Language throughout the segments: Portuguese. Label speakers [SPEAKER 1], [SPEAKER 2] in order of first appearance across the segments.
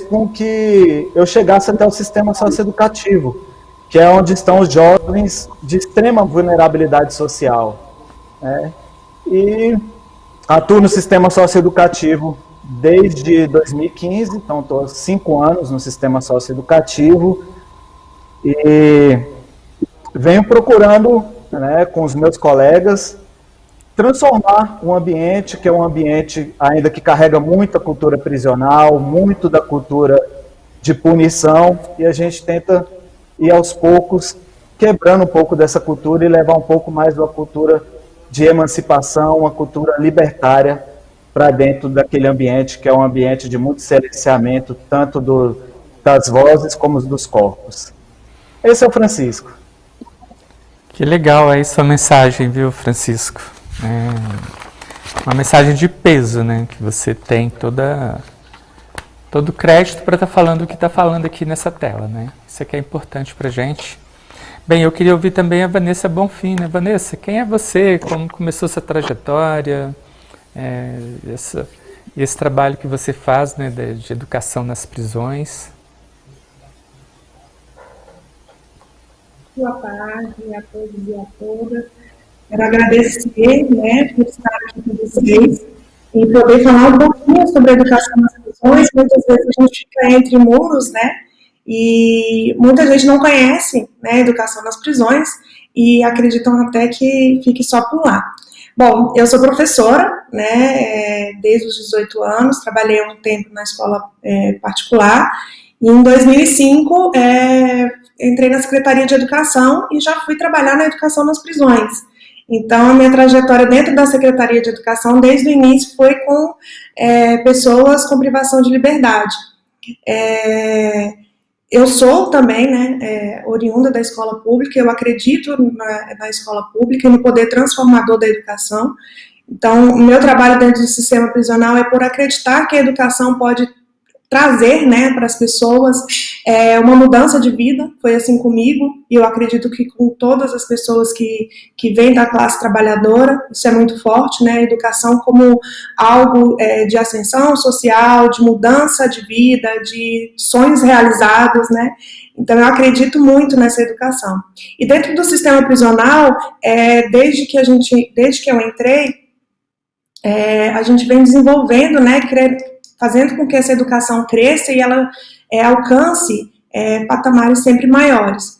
[SPEAKER 1] com que eu chegasse até o sistema socioeducativo, que é onde estão os jovens de extrema vulnerabilidade social, né? E atuo no sistema socioeducativo desde 2015, então estou há 5 anos no sistema socioeducativo e venho procurando, né, com os meus colegas, transformar um ambiente que é um ambiente ainda que carrega muita cultura prisional, muito da cultura de punição, e a gente tenta ir aos poucos quebrando um pouco dessa cultura e levar um pouco mais de uma cultura de emancipação, uma cultura libertária para dentro daquele ambiente que é um ambiente de muito silenciamento, tanto das vozes como dos corpos. Esse é o Francisco.
[SPEAKER 2] Que legal aí sua mensagem, viu, Francisco? Uma mensagem de peso, né? Que você tem todo o crédito para estar falando o que está falando aqui nessa tela, né? Isso aqui é importante para a gente. Bem, eu queria ouvir também a Vanessa Bonfim, né? Vanessa, quem é você? Como começou sua trajetória? Esse trabalho que você faz, né, de educação nas prisões?
[SPEAKER 3] Boa tarde a todos e a todas. Quero agradecer, né, por estar aqui com vocês e poder falar um pouquinho sobre a educação nas prisões. Muitas vezes a gente fica entre muros, né, e muita gente não conhece, né, a educação nas prisões e acreditam até que fique só por lá. Bom, eu sou professora, né, desde os 18 anos, trabalhei um tempo na escola particular e em 2005 entrei na Secretaria de Educação e já fui trabalhar na educação nas prisões. Então, a minha trajetória dentro da Secretaria de Educação, desde o início, foi com pessoas com privação de liberdade. Eu sou também, né, oriunda da escola pública, eu acredito na escola pública e no poder transformador da educação. Então, o meu trabalho dentro do sistema prisional é por acreditar que a educação pode trazer, né, para as pessoas uma mudança de vida. Foi assim comigo, e eu acredito que com todas as pessoas que vêm da classe trabalhadora, isso é muito forte, né, a educação como algo de ascensão social, de mudança de vida, de sonhos realizados, né. Então, eu acredito muito nessa educação. E dentro do sistema prisional, desde que eu entrei, a gente vem desenvolvendo, né, fazendo com que essa educação cresça e ela alcance patamares sempre maiores.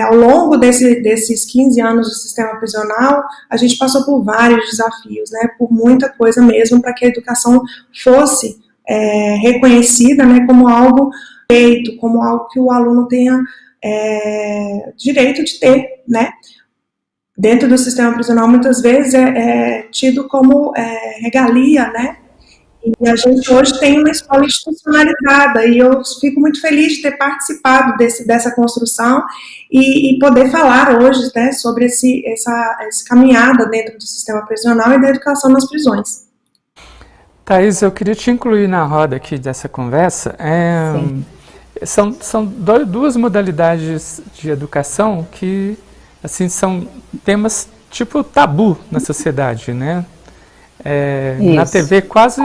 [SPEAKER 3] Ao longo desses 15 anos do sistema prisional, a gente passou por vários desafios, né, por muita coisa mesmo, para que a educação fosse reconhecida, né, como algo feito, como algo que o aluno tenha direito de ter, né. Dentro do sistema prisional, muitas vezes é tido como regalia, né. E a gente hoje tem uma escola institucionalizada e eu fico muito feliz de ter participado dessa construção e poder falar hoje, né, sobre essa caminhada dentro do sistema prisional e da educação nas prisões.
[SPEAKER 2] Thaís, eu queria te incluir na roda aqui dessa conversa. São duas modalidades de educação que assim, são temas tipo tabu na sociedade, né? Na TV quase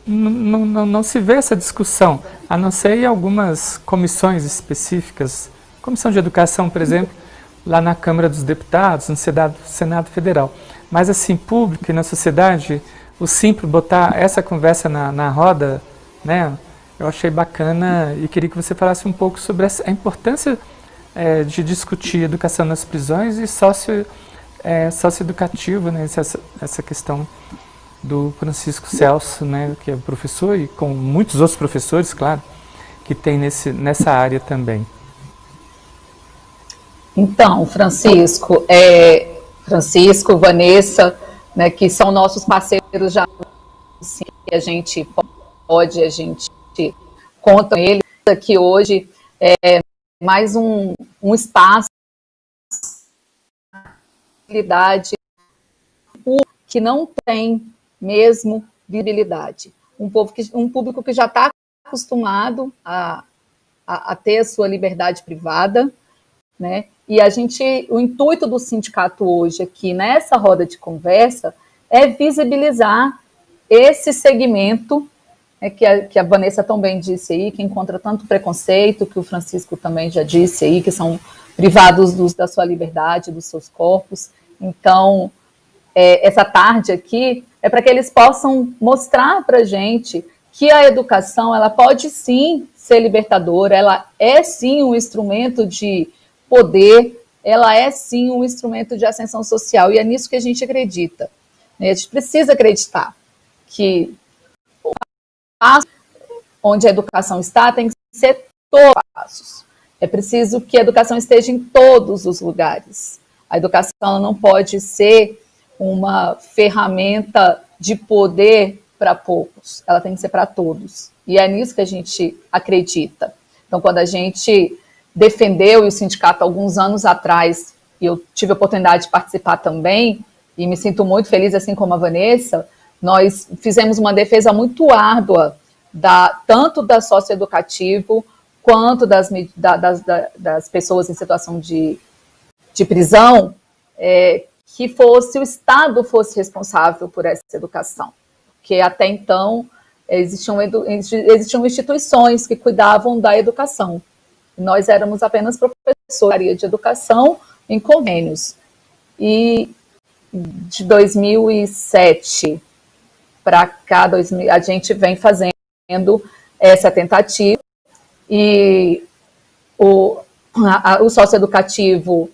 [SPEAKER 2] não se vê essa discussão, a não ser em algumas comissões específicas, comissão de educação, por exemplo, lá na Câmara dos Deputados, no Senado Federal. Mas assim, público e na sociedade, o simples botar essa conversa na roda, né, eu achei bacana e queria que você falasse um pouco sobre a importância de discutir educação nas prisões e socioeducativo, né, essa questão do Francisco Celso, né, que é professor e com muitos outros professores, claro, que tem nessa área também.
[SPEAKER 4] Então, Francisco, Vanessa, né, que são nossos parceiros já, assim, a gente conta com eles aqui hoje, mais um espaço que não tem mesmo visibilidade. Um público que já está acostumado a ter a sua liberdade privada, né? E o intuito do sindicato hoje aqui nessa roda de conversa é visibilizar esse segmento que a Vanessa também disse aí, que encontra tanto preconceito, que o Francisco também já disse aí, que são privados da sua liberdade, dos seus corpos. Então, essa tarde aqui é para que eles possam mostrar para a gente que a educação, ela pode sim ser libertadora, ela é sim um instrumento de poder, ela é sim um instrumento de ascensão social, e é nisso que a gente acredita. A gente precisa acreditar que o passo onde a educação está tem que ser todos os passos. É preciso que a educação esteja em todos os lugares. A educação não pode ser uma ferramenta de poder para poucos, ela tem que ser para todos. E é nisso que a gente acredita. Então, quando a gente defendeu, e o sindicato, alguns anos atrás, e eu tive a oportunidade de participar também, e me sinto muito feliz, assim como a Vanessa, nós fizemos uma defesa muito árdua, tanto da socioeducativo, quanto das pessoas em situação de prisão, que o Estado fosse responsável por essa educação. Porque até então existiam instituições que cuidavam da educação. Nós éramos apenas professores de educação em convênios. E de 2007 para cá, a gente vem fazendo essa tentativa. E o socioeducativo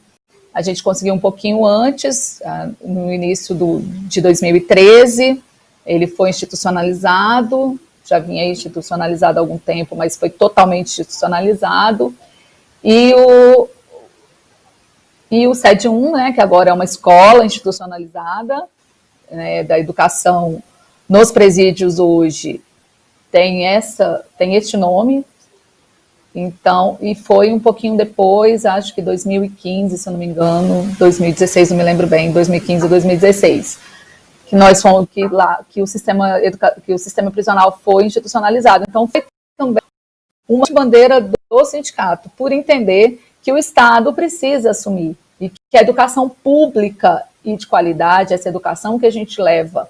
[SPEAKER 4] a gente conseguiu um pouquinho antes, no início de 2013, ele foi institucionalizado, já vinha institucionalizado há algum tempo, mas foi totalmente institucionalizado, e o SED 1, né, que agora é uma escola institucionalizada, né, da educação nos presídios hoje, tem este nome. Então, e foi um pouquinho depois, acho que 2015, se eu não me engano, 2016, não me lembro bem, 2015 ou 2016, que nós fomos, que o sistema prisional foi institucionalizado. Então, foi também uma bandeira do sindicato, por entender que o Estado precisa assumir, e que a educação pública e de qualidade, essa educação que a gente leva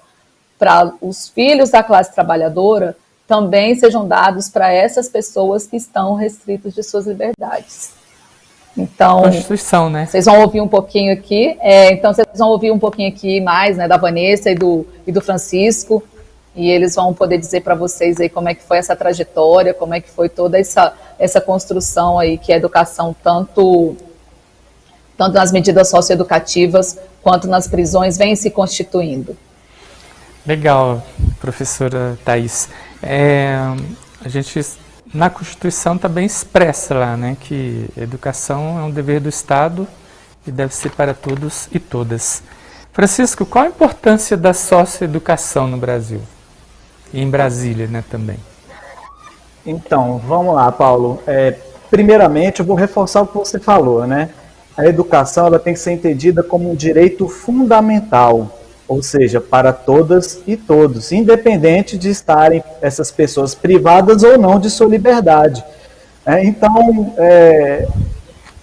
[SPEAKER 4] para os filhos da classe trabalhadora, também sejam dados para essas pessoas que estão restritas de suas liberdades. Então,
[SPEAKER 2] Constituição, né?
[SPEAKER 4] Vocês vão ouvir um pouquinho aqui, mais, né, da Vanessa e do Francisco, e eles vão poder dizer para vocês aí como é que foi essa trajetória, como é que foi toda essa construção aí que a educação, tanto nas medidas socioeducativas quanto nas prisões, vem se constituindo.
[SPEAKER 2] Legal, professora Thaís. A gente, na Constituição, está bem expressa lá, né, que educação é um dever do Estado e deve ser para todos e todas. Francisco, qual a importância da socioeducação no Brasil? E em Brasília, né, também?
[SPEAKER 1] Então, vamos lá, Paulo. Primeiramente, eu vou reforçar o que você falou, né? A educação, ela tem que ser entendida como um direito fundamental, ou seja, para todas e todos, independente de estarem essas pessoas privadas ou não de sua liberdade. Então,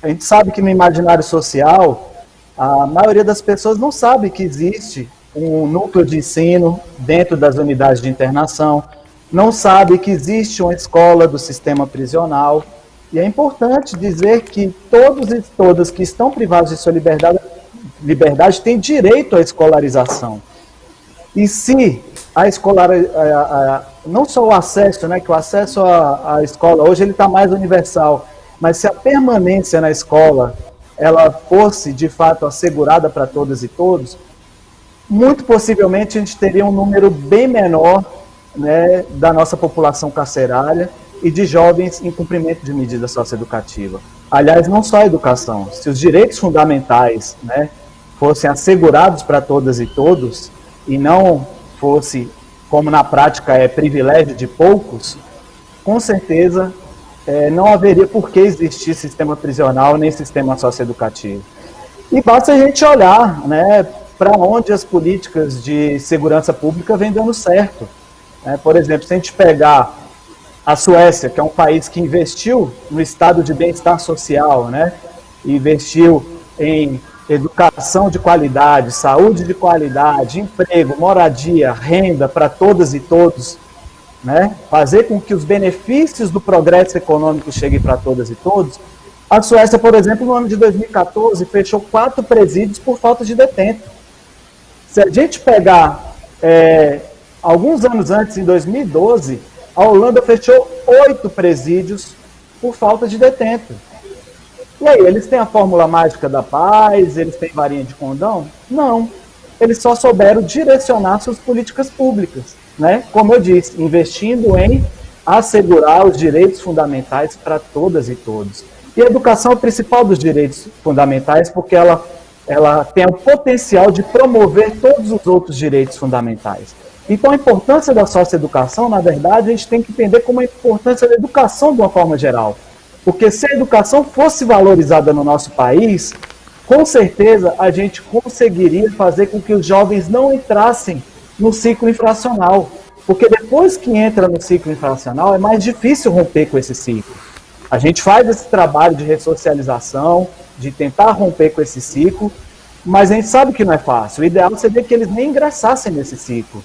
[SPEAKER 1] a gente sabe que no imaginário social, a maioria das pessoas não sabe que existe um núcleo de ensino dentro das unidades de internação, não sabe que existe uma escola do sistema prisional, e é importante dizer que todos e todas que estão privados de sua liberdade têm direito à escolarização. E se não só o acesso, né, que o acesso à escola hoje ele está mais universal, mas se a permanência na escola ela fosse de fato assegurada para todas e todos, muito possivelmente a gente teria um número bem menor, né, da nossa população carcerária e de jovens em cumprimento de medida socioeducativa. Aliás, não só a educação, se os direitos fundamentais, né, fossem assegurados para todas e todos, e não fosse, como na prática é privilégio de poucos, com certeza não haveria por que existir sistema prisional nem sistema socioeducativo. E basta a gente olhar, né, para onde as políticas de segurança pública vêm dando certo. Por exemplo, se a gente pegar a Suécia, que é um país que investiu no estado de bem-estar social, né, investiu em educação de qualidade, saúde de qualidade, emprego, moradia, renda para todas e todos, né, fazer com que os benefícios do progresso econômico cheguem para todas e todos. A Suécia, por exemplo, no ano de 2014, fechou 4 presídios por falta de detento. Se a gente pegar alguns anos antes, em 2012, a Holanda fechou 8 presídios por falta de detento. E aí, eles têm a fórmula mágica da paz? Eles têm varinha de condão? Não. Eles só souberam direcionar suas políticas públicas, né? Como eu disse, investindo em assegurar os direitos fundamentais para todas e todos. E a educação é o principal dos direitos fundamentais, porque ela tem o potencial de promover todos os outros direitos fundamentais. Então, a importância da socioeducação, na verdade, a gente tem que entender como a importância da educação de uma forma geral. Porque se a educação fosse valorizada no nosso país, com certeza a gente conseguiria fazer com que os jovens não entrassem no ciclo infracional. Porque depois que entra no ciclo infracional, é mais difícil romper com esse ciclo. A gente faz esse trabalho de ressocialização, de tentar romper com esse ciclo, mas a gente sabe que não é fácil. O ideal seria que eles nem ingressassem nesse ciclo.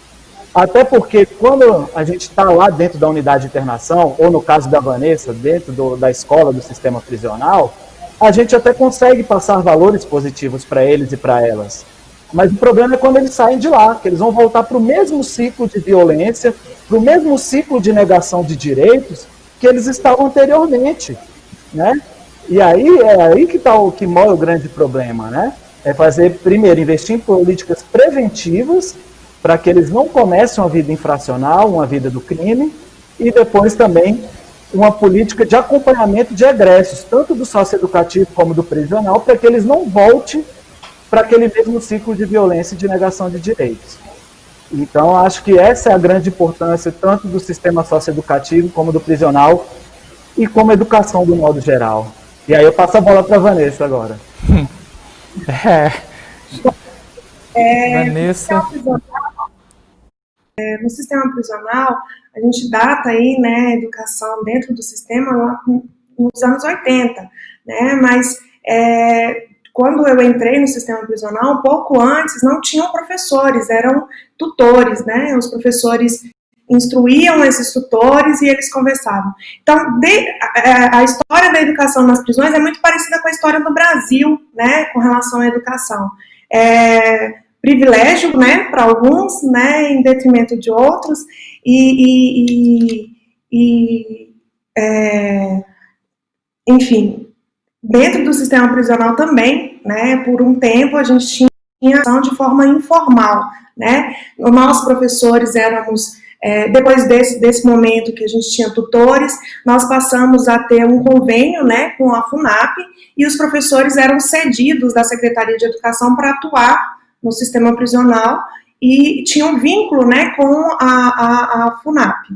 [SPEAKER 1] Até porque quando a gente está lá dentro da unidade de internação, ou no caso da Vanessa, dentro da escola do sistema prisional, a gente até consegue passar valores positivos para eles e para elas. Mas o problema é quando eles saem de lá, que eles vão voltar para o mesmo ciclo de violência, para o mesmo ciclo de negação de direitos que eles estavam anteriormente, né? E aí é aí que mora o grande problema, né? É fazer, primeiro, investir em políticas preventivas para que eles não comecem uma vida infracional, uma vida do crime, e depois também uma política de acompanhamento de egressos, tanto do socioeducativo como do prisional, para que eles não voltem para aquele mesmo ciclo de violência e de negação de direitos. Então, acho que essa é a grande importância, tanto do sistema socioeducativo como do prisional, e como educação do modo geral. E aí eu passo a bola para a Vanessa agora.
[SPEAKER 2] Vanessa.
[SPEAKER 3] No sistema prisional, a gente data aí, né, a educação dentro do sistema lá nos anos 80, né, mas quando eu entrei no sistema prisional, um pouco antes, não tinham professores, eram tutores, né, os professores instruíam esses tutores e eles conversavam. Então, a história da educação nas prisões é muito parecida com a história do Brasil, né, com relação à educação. Privilégio, né, para alguns, né, em detrimento de outros, enfim, dentro do sistema prisional também, né, por um tempo a gente tinha ação de forma informal, né, nós professores éramos, depois desse momento que a gente tinha tutores, nós passamos a ter um convênio, né, com a FUNAP, e os professores eram cedidos da Secretaria de Educação para atuar no sistema prisional e tinha um vínculo, né, com a FUNAP.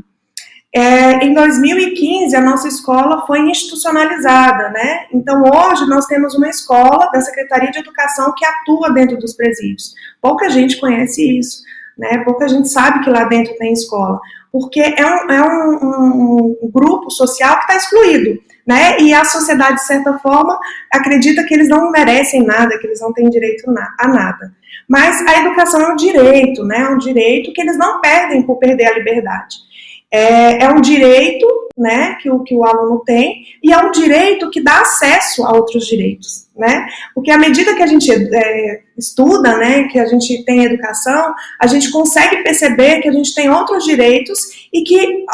[SPEAKER 3] Em 2015, a nossa escola foi institucionalizada, né? Então, hoje, nós temos uma escola da Secretaria de Educação que atua dentro dos presídios. Pouca gente conhece isso, né? Pouca gente sabe que lá dentro tem escola, porque é um grupo social que está excluído, né? E a sociedade, de certa forma, acredita que eles não merecem nada, que eles não têm direito a nada. Mas a educação é um direito, né? É um direito que eles não perdem por perder a liberdade. É um direito, né, que o aluno tem, e é um direito que dá acesso a outros direitos, né? Porque à medida que a gente estuda, né, que a gente tem educação, a gente consegue perceber que a gente tem outros direitos e que,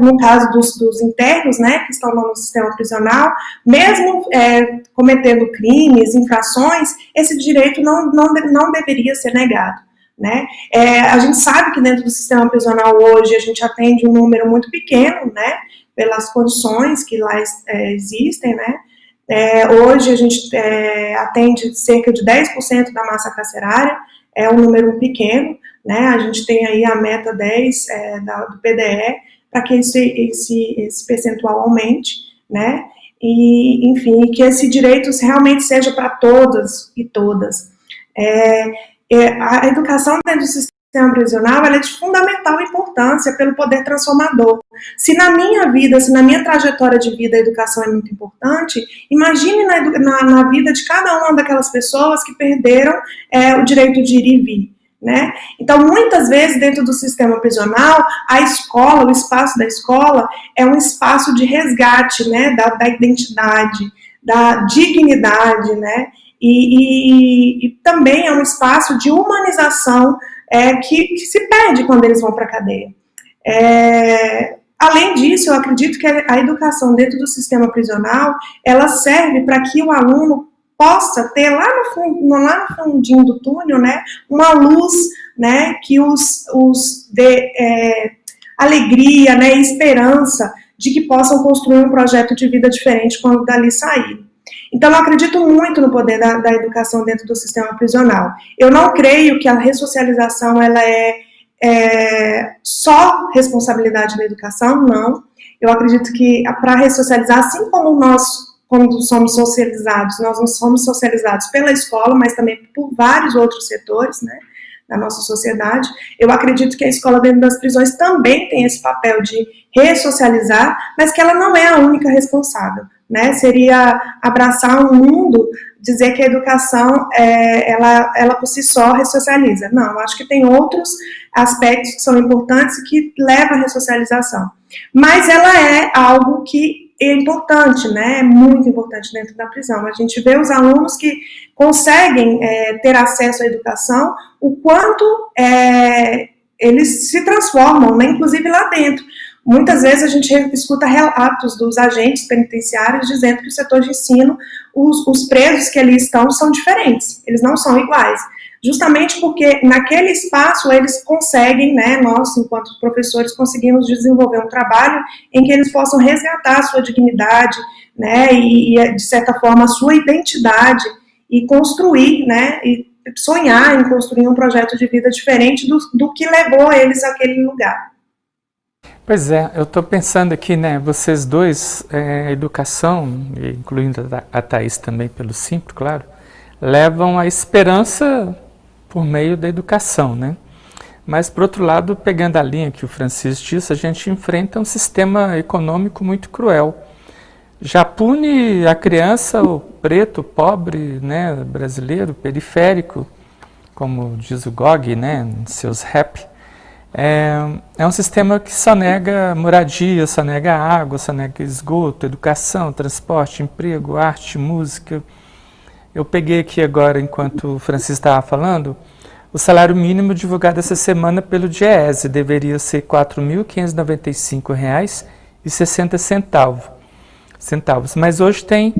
[SPEAKER 3] no caso dos internos, né, que estão no sistema prisional, mesmo cometendo crimes, infrações, esse direito não deveria ser negado. Né? A gente sabe que dentro do sistema prisional hoje a gente atende um número muito pequeno, né, pelas condições que lá existem, né? Hoje a gente atende cerca de 10% da massa carcerária, é um número pequeno, né? A gente tem aí a meta 10 do PDE para que esse percentual aumente, né? E, enfim, que esse direito realmente seja para todas e todas. A educação dentro do sistema prisional ela é de fundamental importância pelo poder transformador. Se na minha vida, se na minha trajetória de vida a educação é muito importante, imagine na vida de cada uma daquelas pessoas que perderam o direito de ir e vir, né? Então, muitas vezes, dentro do sistema prisional, a escola, o espaço da escola, é um espaço de resgate, né, da identidade, da dignidade, né, e também é um espaço de humanização que se perde quando eles vão para a cadeia. Além disso, eu acredito que a educação dentro do sistema prisional, ela serve para que o aluno possa ter lá no fundinho do túnel, né, uma luz, né, que os dê alegria, né, e esperança de que possam construir um projeto de vida diferente quando dali saírem. Então, eu acredito muito no poder da educação dentro do sistema prisional. Eu não creio que a ressocialização ela é só responsabilidade da educação, não. Eu acredito que para ressocializar, assim como nós, quando somos socializados, nós não somos socializados pela escola, mas também por vários outros setores, né, da nossa sociedade, eu acredito que a escola dentro das prisões também tem esse papel de ressocializar, mas que ela não é a única responsável, né, seria abraçar um mundo, dizer que a educação, ela por si só ressocializa. Não, eu acho que tem outros aspectos que são importantes e que levam à ressocialização. Mas ela é algo que é importante, né? É muito importante dentro da prisão. A gente vê os alunos que conseguem ter acesso à educação, o quanto eles se transformam, né? Inclusive lá dentro. Muitas vezes a gente escuta relatos dos agentes penitenciários dizendo que o setor de ensino, os presos que ali estão são diferentes, eles não são iguais. Justamente porque naquele espaço eles conseguem, né, nós, enquanto professores, conseguimos desenvolver um trabalho em que eles possam resgatar a sua dignidade, né, e de certa forma a sua identidade e construir, né, e sonhar em construir um projeto de vida diferente do que levou eles àquele lugar.
[SPEAKER 2] Pois é, eu estou pensando aqui, né, vocês dois, a educação, incluindo a Thaís também pelo Simpro, claro, levam a esperança por meio da educação, né? Mas, por outro lado, pegando a linha que o Francisco disse, a gente enfrenta um sistema econômico muito cruel. Já pune a criança, o preto, o pobre, né, brasileiro, periférico, como diz o Gog, né, em seus rap. É um sistema que só nega moradia, só nega água, só nega esgoto, educação, transporte, emprego, arte, música. Eu peguei aqui agora, enquanto o Francisco estava falando, o salário mínimo divulgado essa semana pelo DIEESE deveria ser R$ 4.595,60, mas hoje tem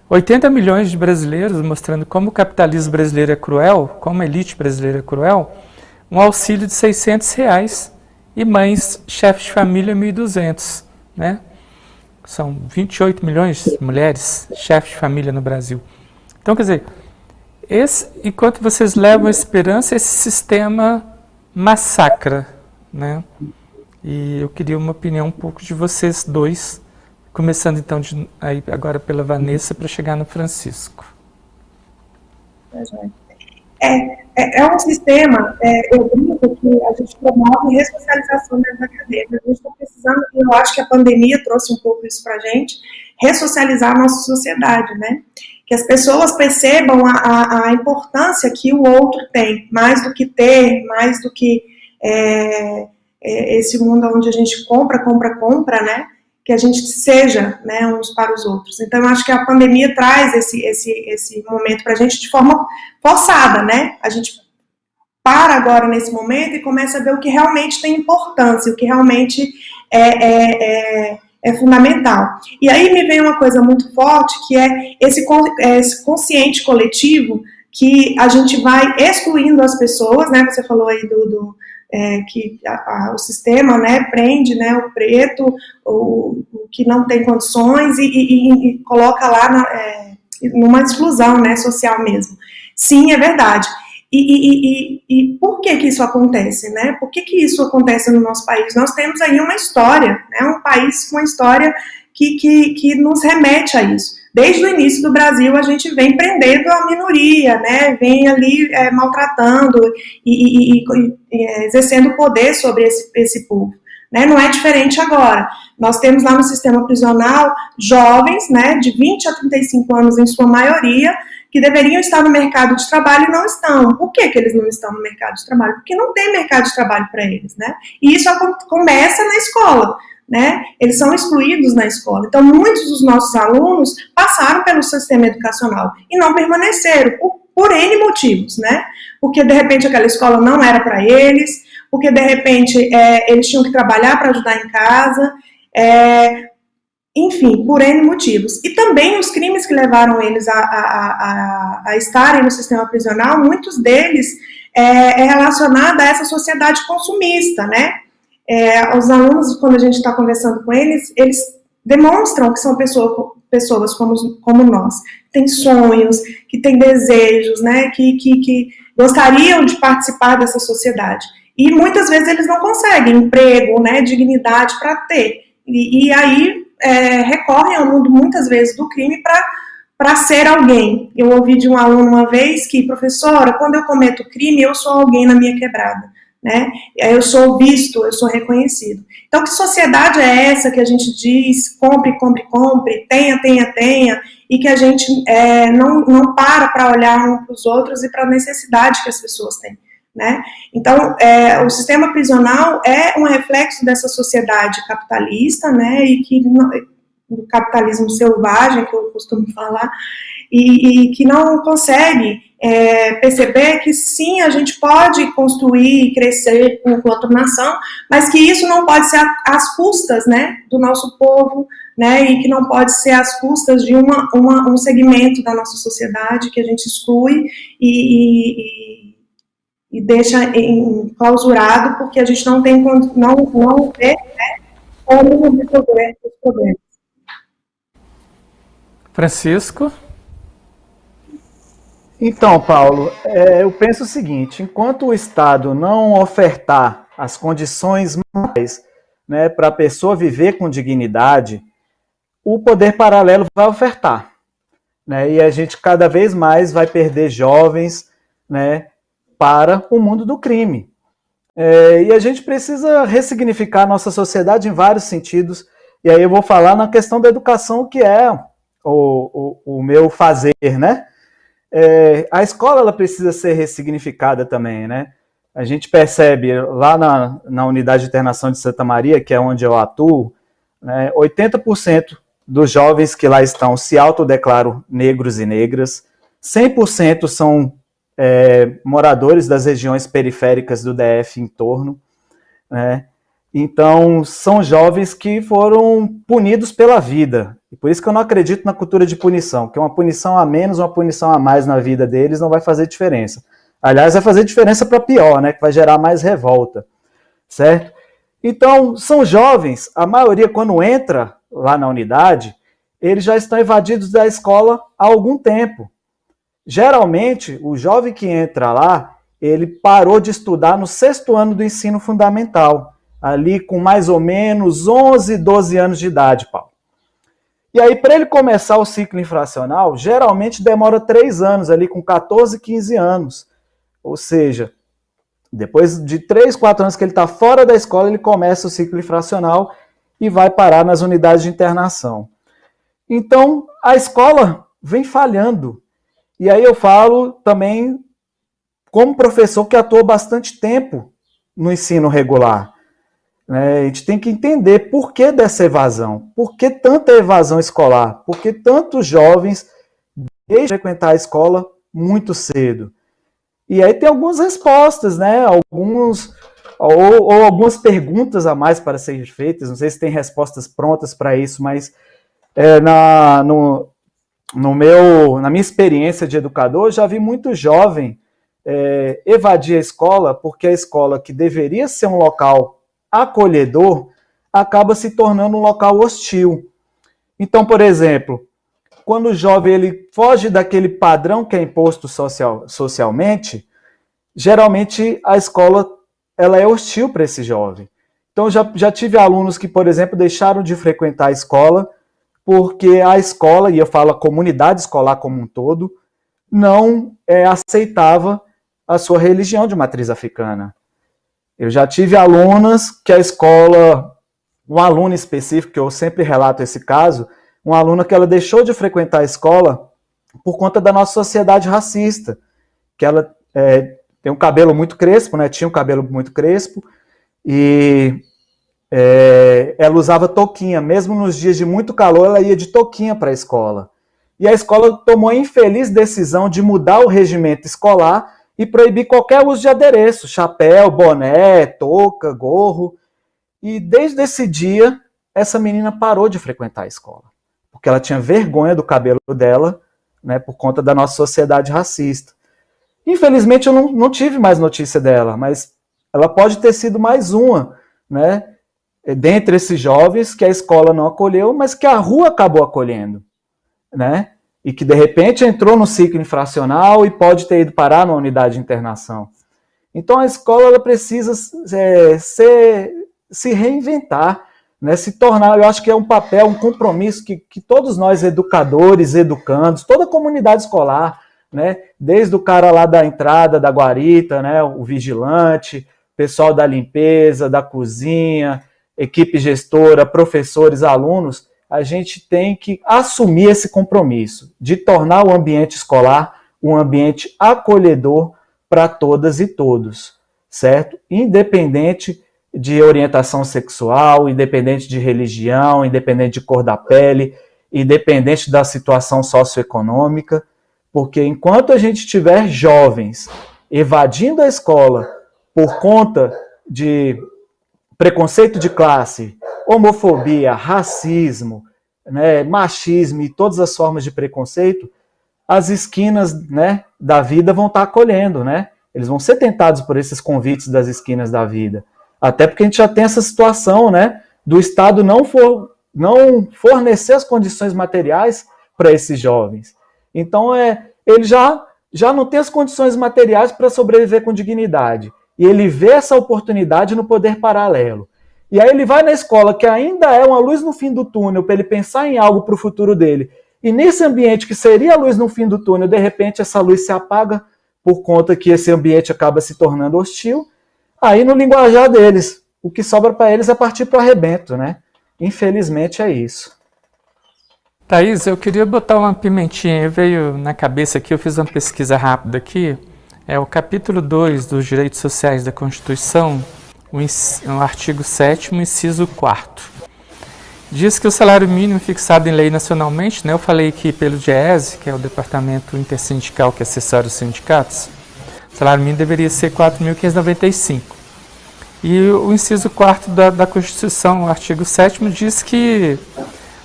[SPEAKER 2] 80 milhões de brasileiros, mostrando como o capitalismo brasileiro é cruel, como a elite brasileira é cruel, um auxílio de R$ 600 e mães, chefes de família, 1.200, né? São 28 milhões de mulheres, chefes de família no Brasil. Então, quer dizer, enquanto vocês levam a esperança, esse sistema massacra, né? E eu queria uma opinião um pouco de vocês dois, começando então aí agora pela Vanessa para chegar no Francisco.
[SPEAKER 3] É um sistema, eu brinco que a gente promove ressocialização dentro da cadeia. A gente está precisando, e eu acho que a pandemia trouxe um pouco isso para a gente, ressocializar a nossa sociedade, né? Que as pessoas percebam a importância que o outro tem, mais do que ter, mais do que esse mundo onde a gente compra, né? Que a gente seja, né, uns para os outros. Então, eu acho que a pandemia traz esse momento para a gente de forma forçada, né? A gente para agora nesse momento e começa a ver o que realmente tem importância, o que realmente é fundamental. E aí me vem uma coisa muito forte, que é esse consciente coletivo, que a gente vai excluindo as pessoas, né? Você falou aí que o sistema, né, prende, né, o preto, o que não tem condições e coloca lá numa exclusão, né, social mesmo. Sim, é verdade. E por que isso acontece, né? Por que isso acontece no nosso país? Nós temos aí uma história, né, um país com uma história que nos remete a isso. Desde o início do Brasil, a gente vem prendendo a minoria, né? Vem ali maltratando e exercendo poder sobre esse povo. Né? Não é diferente agora. Nós temos lá no sistema prisional jovens, né, de 20 a 35 anos, em sua maioria, que deveriam estar no mercado de trabalho e não estão. Por que eles não estão no mercado de trabalho? Porque não tem mercado de trabalho para eles, né? E isso começa na escola, né? Eles são excluídos na escola. Então, muitos dos nossos alunos passaram pelo sistema educacional e não permaneceram por N motivos, né? Porque, de repente, aquela escola não era para eles, porque, de repente, eles tinham que trabalhar para ajudar em casa, enfim, por N motivos. E também os crimes que levaram eles a estarem no sistema prisional, muitos deles relacionado a essa sociedade consumista, né? Os alunos, quando a gente está conversando com eles demonstram que são pessoas como nós, que têm sonhos, que têm desejos, né? Que gostariam de participar dessa sociedade. E muitas vezes eles não conseguem emprego, né? Dignidade para ter. E aí recorrem ao mundo, muitas vezes, do crime para ser alguém. Eu ouvi de um aluno uma vez que, professora, quando eu cometo crime, eu sou alguém na minha quebrada, né? Eu sou visto, eu sou reconhecido. Então, que sociedade é essa que a gente diz, compre, compre, compre, tenha, tenha, tenha, e que a gente não para olhar um para os outros e para a necessidade que as pessoas têm, né? Então, o sistema prisional é um reflexo dessa sociedade capitalista, né, e do capitalismo selvagem, que eu costumo falar, e que não consegue perceber que sim, a gente pode construir e crescer enquanto nação, mas que isso não pode ser às custas, né, do nosso povo, né, e que não pode ser às custas de um segmento da nossa sociedade que a gente exclui e deixa enclausurado, porque a gente não vê, né, como resolver os problemas.
[SPEAKER 2] Francisco?
[SPEAKER 1] Então, Paulo, eu penso o seguinte, enquanto o Estado não ofertar as condições mais, né, para a pessoa viver com dignidade, o poder paralelo vai ofertar, né, e a gente cada vez mais vai perder jovens, né, para o mundo do crime. E a gente precisa ressignificar a nossa sociedade em vários sentidos, e aí eu vou falar na questão da educação, que é o meu fazer, né? A escola ela precisa ser ressignificada também, né? A gente percebe lá na unidade de internação de Santa Maria, que é onde eu atuo, né, 80% dos jovens que lá estão se autodeclaram negros e negras, 100% são moradores das regiões periféricas do DF em torno, né? Então, são jovens que foram punidos pela vida. E por isso que eu não acredito na cultura de punição, que uma punição a menos, uma punição a mais na vida deles não vai fazer diferença. Aliás, vai fazer diferença para pior, né? Que vai gerar mais revolta, certo? Então, são jovens, a maioria quando entra lá na unidade, eles já estão evadidos da escola há algum tempo. Geralmente, o jovem que entra lá, ele parou de estudar no 6º ano do ensino fundamental, ali com mais ou menos 11, 12 anos de idade, Paulo. E aí, para ele começar o ciclo infracional, geralmente demora 3 anos, ali com 14, 15 anos. Ou seja, depois de 3, 4 anos que ele está fora da escola, ele começa o ciclo infracional e vai parar nas unidades de internação. Então, a escola vem falhando. E aí eu falo também como professor que atuou bastante tempo no ensino regular. A gente tem que entender por que dessa evasão, por que tanta evasão escolar, por que tantos jovens deixam de frequentar a escola muito cedo. E aí tem algumas respostas, né? Algumas perguntas a mais para serem feitas, não sei se tem respostas prontas para isso, mas na minha experiência de educador, já vi muito jovem evadir a escola, porque a escola, que deveria ser um local acolhedor, acaba se tornando um local hostil. Então, por exemplo, quando o jovem ele foge daquele padrão que é imposto socialmente, geralmente a escola ela é hostil para esse jovem. Então, já tive alunos que, por exemplo, deixaram de frequentar a escola porque a escola, e eu falo a comunidade escolar como um todo, não aceitava a sua religião de matriz africana. Eu já tive alunas que a escola, um aluno específico, que eu sempre relato esse caso, uma aluna que ela deixou de frequentar a escola por conta da nossa sociedade racista, que ela tem um cabelo muito crespo, né? Tinha um cabelo muito crespo, e ela usava touquinha, mesmo nos dias de muito calor, ela ia de touquinha para a escola. E a escola tomou a infeliz decisão de mudar o regimento escolar e proibir qualquer uso de adereço, chapéu, boné, touca, gorro. E desde esse dia, essa menina parou de frequentar a escola, porque ela tinha vergonha do cabelo dela, né, por conta da nossa sociedade racista. Infelizmente, eu não tive mais notícia dela, mas ela pode ter sido mais uma, né, dentre esses jovens que a escola não acolheu, mas que a rua acabou acolhendo, né, e que de repente entrou no ciclo infracional e pode ter ido parar na unidade de internação. Então a escola ela precisa se reinventar, né, se tornar, eu acho que é um papel, um compromisso que todos nós, educadores, educandos, toda a comunidade escolar, né, desde o cara lá da entrada da guarita, né, o vigilante, pessoal da limpeza, da cozinha, equipe gestora, professores, alunos, a gente tem que assumir esse compromisso de tornar o ambiente escolar um ambiente acolhedor para todas e todos, certo? Independente de orientação sexual, independente de religião, independente de cor da pele, independente da situação socioeconômica, porque enquanto a gente tiver jovens evadindo a escola por conta de preconceito de classe, homofobia, racismo, né, machismo e todas as formas de preconceito, as esquinas, né, da vida vão estar acolhendo, né? Eles vão ser tentados por esses convites das esquinas da vida. Até porque a gente já tem essa situação, né, do Estado não fornecer as condições materiais para esses jovens. Então, ele já não tem as condições materiais para sobreviver com dignidade. E ele vê essa oportunidade no poder paralelo. E aí ele vai na escola, que ainda é uma luz no fim do túnel, para ele pensar em algo para o futuro dele. E nesse ambiente que seria a luz no fim do túnel, de repente essa luz se apaga por conta que esse ambiente acaba se tornando hostil. Aí no linguajar deles, o que sobra para eles é partir para o arrebento, né? Infelizmente é isso.
[SPEAKER 2] Thaís, eu queria botar uma pimentinha, veio na cabeça aqui, eu fiz uma pesquisa rápida aqui, é o capítulo 2 dos Direitos Sociais da Constituição, o artigo 7º, inciso 4º. Diz que o salário mínimo fixado em lei nacionalmente, né, eu falei aqui pelo DIEESE, que é o Departamento Intersindical que assessora os sindicatos, o salário mínimo deveria ser R$ 4.595. E o inciso 4º da Constituição, o artigo 7º, diz que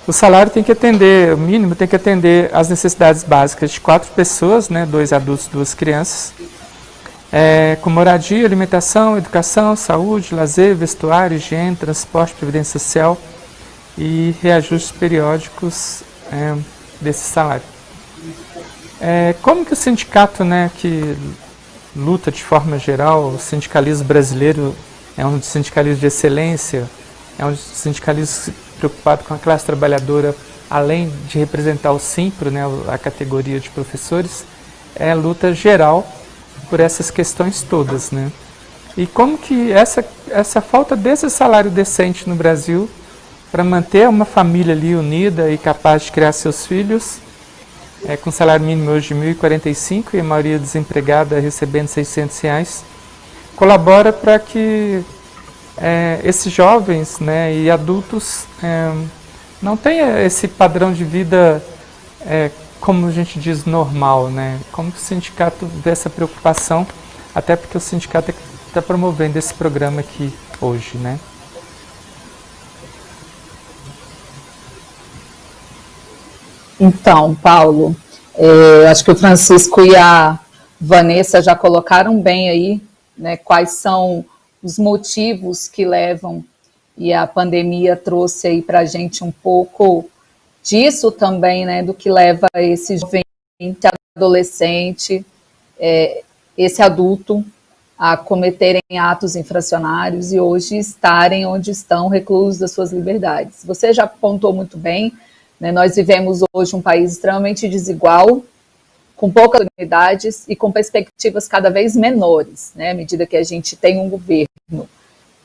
[SPEAKER 2] o salário tem que atender, o mínimo tem que atender às necessidades básicas de 4 pessoas, né, 2 adultos e 2 crianças, com moradia, alimentação, educação, saúde, lazer, vestuário, higiene, transporte, previdência social e reajustes periódicos desse salário. Como que o sindicato, né, que luta de forma geral, o sindicalismo brasileiro é um sindicalismo de excelência, é um sindicalismo preocupado com a classe trabalhadora, além de representar o SINPRO, né, a categoria de professores, é a luta geral por essas questões todas, né? E como que essa falta desse salário decente no Brasil para manter uma família ali unida e capaz de criar seus filhos, com salário mínimo hoje de R$ 1.045 e a maioria desempregada recebendo R$ 600, colabora para que esses jovens, né, e adultos não tenham esse padrão de vida, como a gente diz, normal, né? Como que o sindicato vê essa preocupação, até porque o sindicato está promovendo esse programa aqui hoje, né?
[SPEAKER 4] Então, Paulo, acho que o Francisco e a Vanessa já colocaram bem aí, né, quais são os motivos que levam, e a pandemia trouxe aí para a gente um pouco disso também, né, do que leva esse jovem, adolescente, esse adulto a cometerem atos infracionários e hoje estarem onde estão, reclusos das suas liberdades. Você já apontou muito bem, né, nós vivemos hoje um país extremamente desigual, com poucas oportunidades e com perspectivas cada vez menores, né, à medida que a gente tem um governo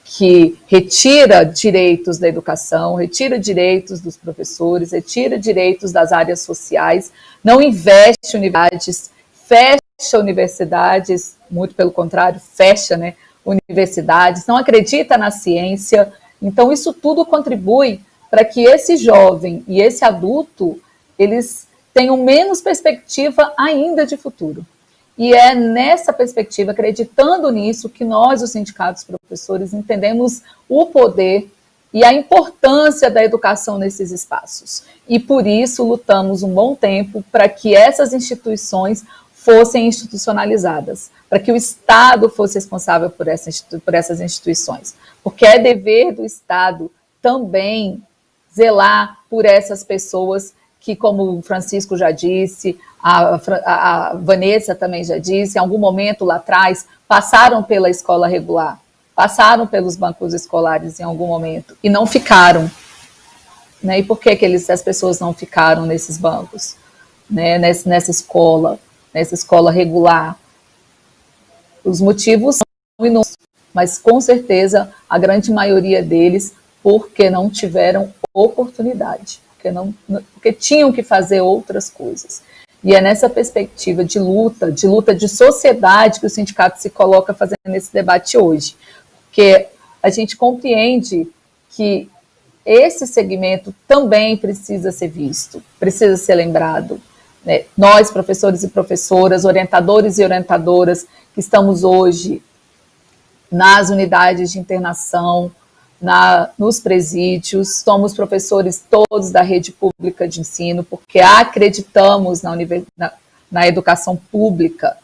[SPEAKER 4] que retira direitos da educação, retira direitos dos professores, retira direitos das áreas sociais, não investe em universidades, fecha universidades, muito pelo contrário, fecha, né, universidades, não acredita na ciência. Então, isso tudo contribui para que esse jovem e esse adulto, eles tenham menos perspectiva ainda de futuro. E é nessa perspectiva, acreditando nisso, que nós, os sindicatos professores, entendemos o poder e a importância da educação nesses espaços. E por isso lutamos um bom tempo para que essas instituições fossem institucionalizadas, para que o Estado fosse responsável por essas instituições. Porque é dever do Estado também zelar por essas pessoas que, como o Francisco já disse, a Vanessa também já disse, em algum momento lá atrás, passaram pela escola regular, passaram pelos bancos escolares em algum momento e não ficaram. Né? E por que as pessoas não ficaram nesses bancos, né? nessa escola regular? Os motivos são inúmeros, mas com certeza a grande maioria deles porque não tiveram oportunidade, porque tinham que fazer outras coisas. E é nessa perspectiva de luta de sociedade que o sindicato se coloca fazendo esse debate hoje. Porque a gente compreende que esse segmento também precisa ser visto, precisa ser lembrado. Né? Nós, professores e professoras, orientadores e orientadoras, que estamos hoje nas unidades de internação, nos presídios, somos professores todos da rede pública de ensino, porque acreditamos na educação pública,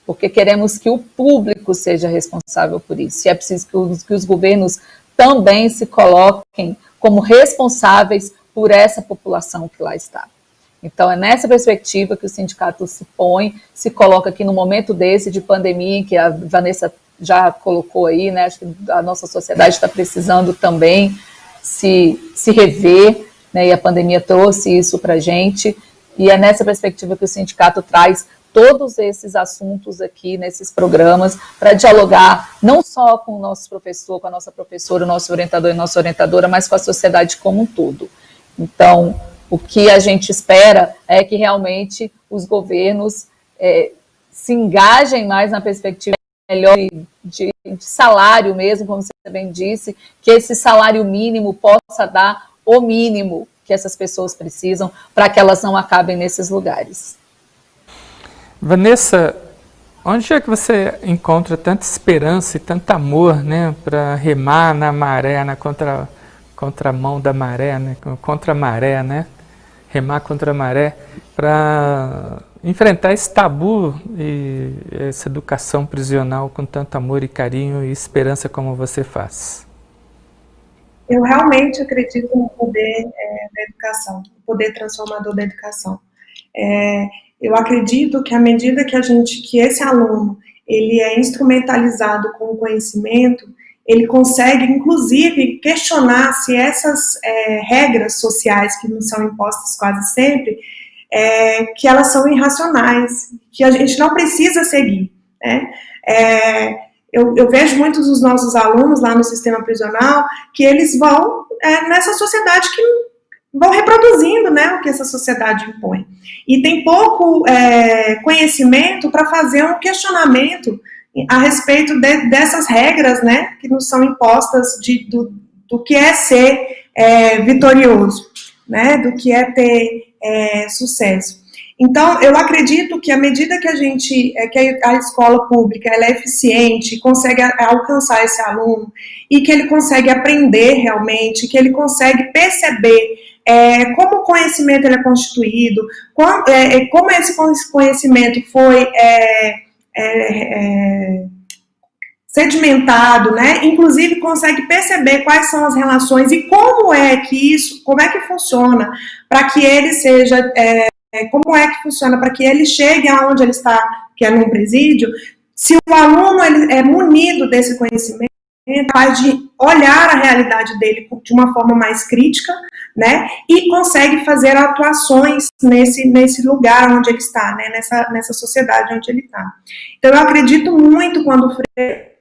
[SPEAKER 4] porque queremos que o público seja responsável por isso. E é preciso que os governos também se coloquem como responsáveis por essa população que lá está. Então, é nessa perspectiva que o sindicato se coloca aqui no momento desse de pandemia, que a Vanessa já colocou aí, né? Acho que a nossa sociedade está precisando também se rever, né? E a pandemia trouxe isso para a gente, e é nessa perspectiva que o sindicato traz todos esses assuntos aqui nesses programas para dialogar não só com o nosso professor, com a nossa professora, o nosso orientador e nossa orientadora, mas com a sociedade como um todo. Então, o que a gente espera é que realmente os governos se engajem mais na perspectiva melhor de salário mesmo, como você bem disse, que esse salário mínimo possa dar o mínimo que essas pessoas precisam para que elas não acabem nesses lugares.
[SPEAKER 2] Vanessa, onde é que você encontra tanta esperança e tanto amor, né, para remar na maré, na contramão da maré, né, contra a maré, né, remar contra a maré, para enfrentar esse tabu e essa educação prisional com tanto amor e carinho e esperança como você faz?
[SPEAKER 3] Eu realmente acredito no poder da educação, no poder transformador da educação. Eu acredito que à medida que esse aluno ele é instrumentalizado com o conhecimento, ele consegue, inclusive, questionar se essas regras sociais que nos são impostas quase sempre, que elas são irracionais, que a gente não precisa seguir, né? Eu vejo muitos dos nossos alunos lá no sistema prisional que eles vão nessa sociedade que vão reproduzindo, né, o que essa sociedade impõe. E tem pouco conhecimento para fazer um questionamento a respeito dessas regras, né, que nos são impostas do que é ser vitorioso, né, do que é ter sucesso. Então, eu acredito que à medida que a escola pública ela é eficiente, consegue alcançar esse aluno e que ele consegue aprender realmente, que ele consegue perceber como o conhecimento ele é constituído, como esse conhecimento foi sedimentado, né? Inclusive consegue perceber quais são as relações e como é que funciona para que ele seja, como é que funciona para que ele chegue aonde ele está, que é num presídio. Se o aluno ele é munido desse conhecimento, capaz de olhar a realidade dele de uma forma mais crítica, né, e consegue fazer atuações nesse lugar onde ele está, né, nessa sociedade onde ele está. Então, eu acredito muito quando o Freire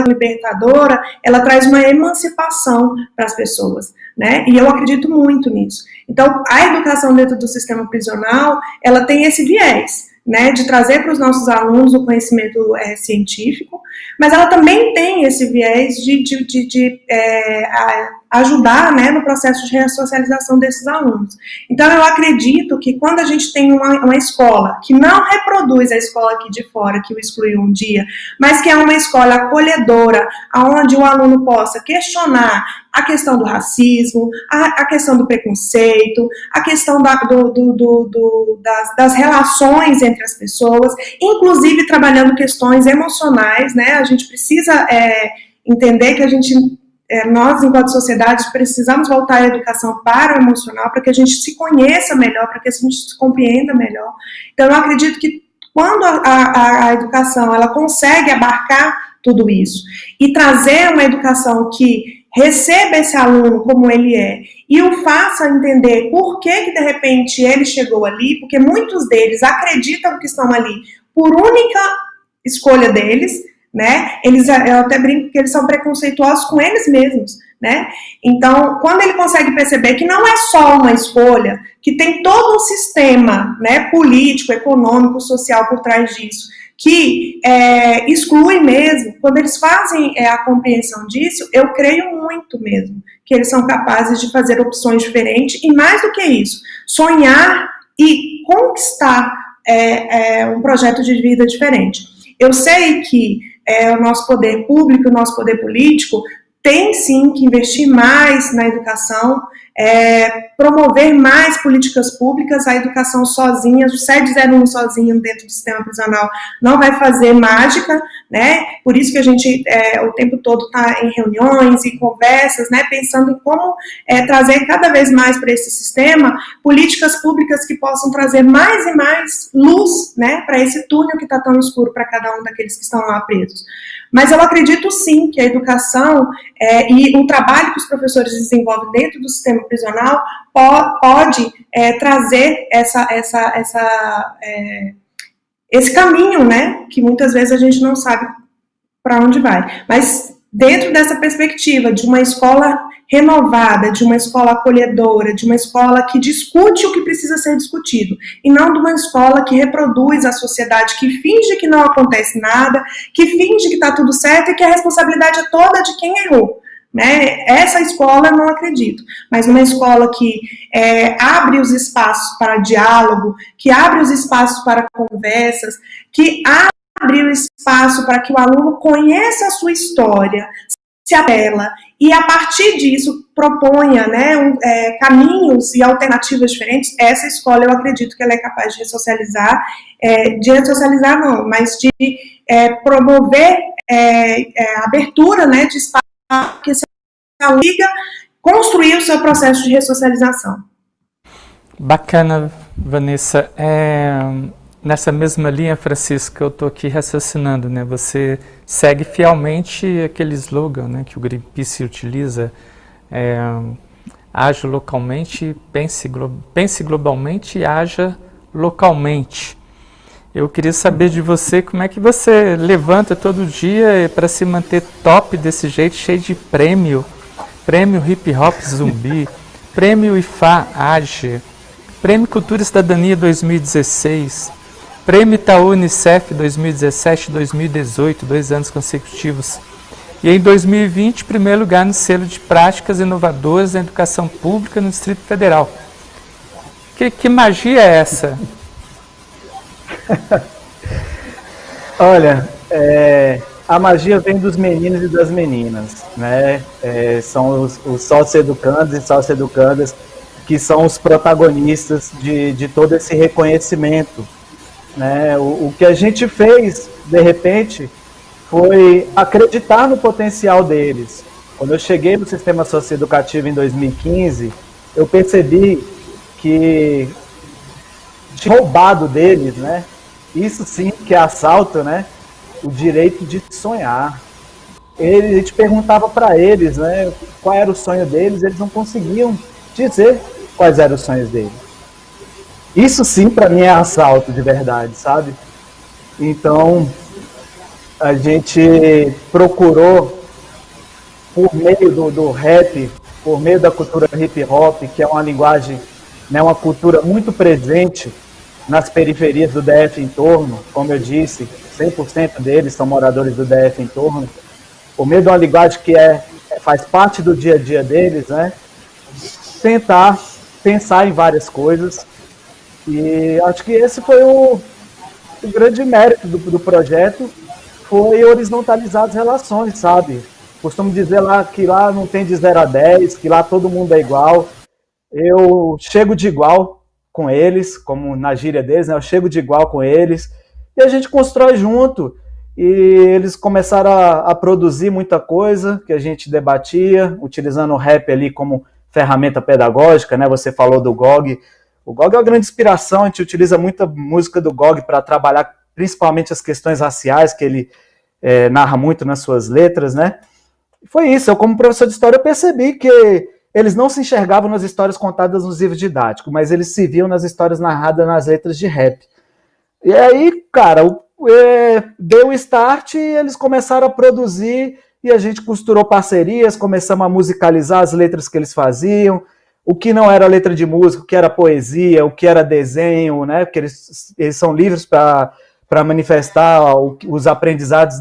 [SPEAKER 3] libertadora, ela traz uma emancipação para as pessoas, né? E eu acredito muito nisso. Então, a educação dentro do sistema prisional, ela tem esse viés, né, de trazer para os nossos alunos o conhecimento científico, mas ela também tem esse viés de ajudar, né, no processo de ressocialização desses alunos. Então, eu acredito que quando a gente tem uma escola que não reproduz a escola aqui de fora, que o excluiu um dia, mas que é uma escola acolhedora, onde o aluno possa questionar a questão do racismo, a questão do preconceito, a questão das relações entre as pessoas, inclusive trabalhando questões emocionais, né? A gente precisa entender que nós, enquanto sociedade, precisamos voltar à educação para o emocional, para que a gente se conheça melhor, para que a gente se compreenda melhor. Então, eu acredito que quando a educação ela consegue abarcar tudo isso e trazer uma educação que receba esse aluno como ele é e o faça entender por que de repente ele chegou ali, porque muitos deles acreditam que estão ali por única escolha deles, né? Eu até brinco que eles são preconceituosos com eles mesmos, né? Então, quando ele consegue perceber que não é só uma escolha, que tem todo um sistema, né, político, econômico, social por trás disso, que exclui mesmo, quando eles fazem a compreensão disso, eu creio muito mesmo que eles são capazes de fazer opções diferentes e, mais do que isso, sonhar e conquistar um projeto de vida diferente. Eu sei que o nosso poder público, o nosso poder político tem sim que investir mais na educação, promover mais políticas públicas. A educação sozinha, o SED 01 sozinho dentro do sistema prisional não vai fazer mágica, né? Por isso que a gente o tempo todo está em reuniões e conversas, né? Pensando em como trazer cada vez mais para esse sistema políticas públicas que possam trazer mais e mais luz, né? Para esse túnel que está tão escuro para cada um daqueles que estão lá presos. Mas eu acredito sim que a educação e o trabalho que os professores desenvolvem dentro do sistema prisional pode trazer esse caminho, né, que muitas vezes a gente não sabe para onde vai. Mas dentro dessa perspectiva de uma escola renovada, de uma escola acolhedora, de uma escola que discute o que precisa ser discutido, e não de uma escola que reproduz a sociedade, que finge que não acontece nada, que finge que está tudo certo e que a responsabilidade é toda de quem errou. Né? Essa escola eu não acredito, mas uma escola que abre os espaços para diálogo, que abre os espaços para conversas, que abre o espaço para que o aluno conheça a sua história, se apela e a partir disso proponha, né, caminhos e alternativas diferentes. Essa escola eu acredito que ela é capaz de ressocializar, não, mas de promover a abertura, né, de espaço que esse aluno consiga construir o seu processo de ressocialização.
[SPEAKER 2] Bacana, Vanessa. Nessa mesma linha, Francisco, eu estou aqui raciocinando, né? Você segue fielmente aquele slogan, né, que o Greenpeace utiliza, haja localmente, pense globalmente e haja localmente. Eu queria saber de você como é que você levanta todo dia para se manter top desse jeito, cheio de prêmio Hip Hop Zumbi, prêmio IFA AGE, prêmio Cultura e Cidadania 2016, prêmio Itaú Unicef 2017 e 2018, 2 anos consecutivos. E em 2020, primeiro lugar no selo de práticas inovadoras da educação pública no Distrito Federal. Que magia é essa?
[SPEAKER 1] Olha, a magia vem dos meninos e das meninas, né? São os sócio-educandos e sócio-educandas que são os protagonistas de todo esse reconhecimento, né? O que a gente fez, de repente, foi acreditar no potencial deles. Quando eu cheguei no sistema socioeducativo em 2015, eu percebi que tinha roubado deles, né? Isso sim que é assalto, né? O direito de sonhar. A gente perguntava para eles, né, qual era o sonho deles, eles não conseguiam dizer quais eram os sonhos deles. Isso sim para mim é assalto de verdade, sabe? Então, a gente procurou, por meio do rap, por meio da cultura hip hop, que é uma linguagem, né, uma cultura muito presente nas periferias do DF em torno, como eu disse, 100% deles são moradores do DF em torno, por meio de uma linguagem que faz parte do dia a dia deles, né, tentar pensar em várias coisas. E acho que esse foi o grande mérito do projeto, foi horizontalizar as relações, sabe? Costumo dizer lá que lá não tem de 0 a 10, que lá todo mundo é igual. Eu chego de igual com eles, como na gíria deles, né? Eu chego de igual com eles e a gente constrói junto. E eles começaram a produzir muita coisa que a gente debatia, utilizando o rap ali como ferramenta pedagógica, né? Você falou do GOG. O GOG é uma grande inspiração, a gente utiliza muita música do GOG para trabalhar principalmente as questões raciais, que ele narra muito nas suas letras, né? Foi isso, eu como professor de história percebi que eles não se enxergavam nas histórias contadas nos livros didáticos, mas eles se viam nas histórias narradas nas letras de rap. E aí, cara, deu o start e eles começaram a produzir e a gente costurou parcerias, começamos a musicalizar as letras que eles faziam, o que não era letra de música, o que era poesia, o que era desenho, né? Porque eles são livres para manifestar os aprendizados,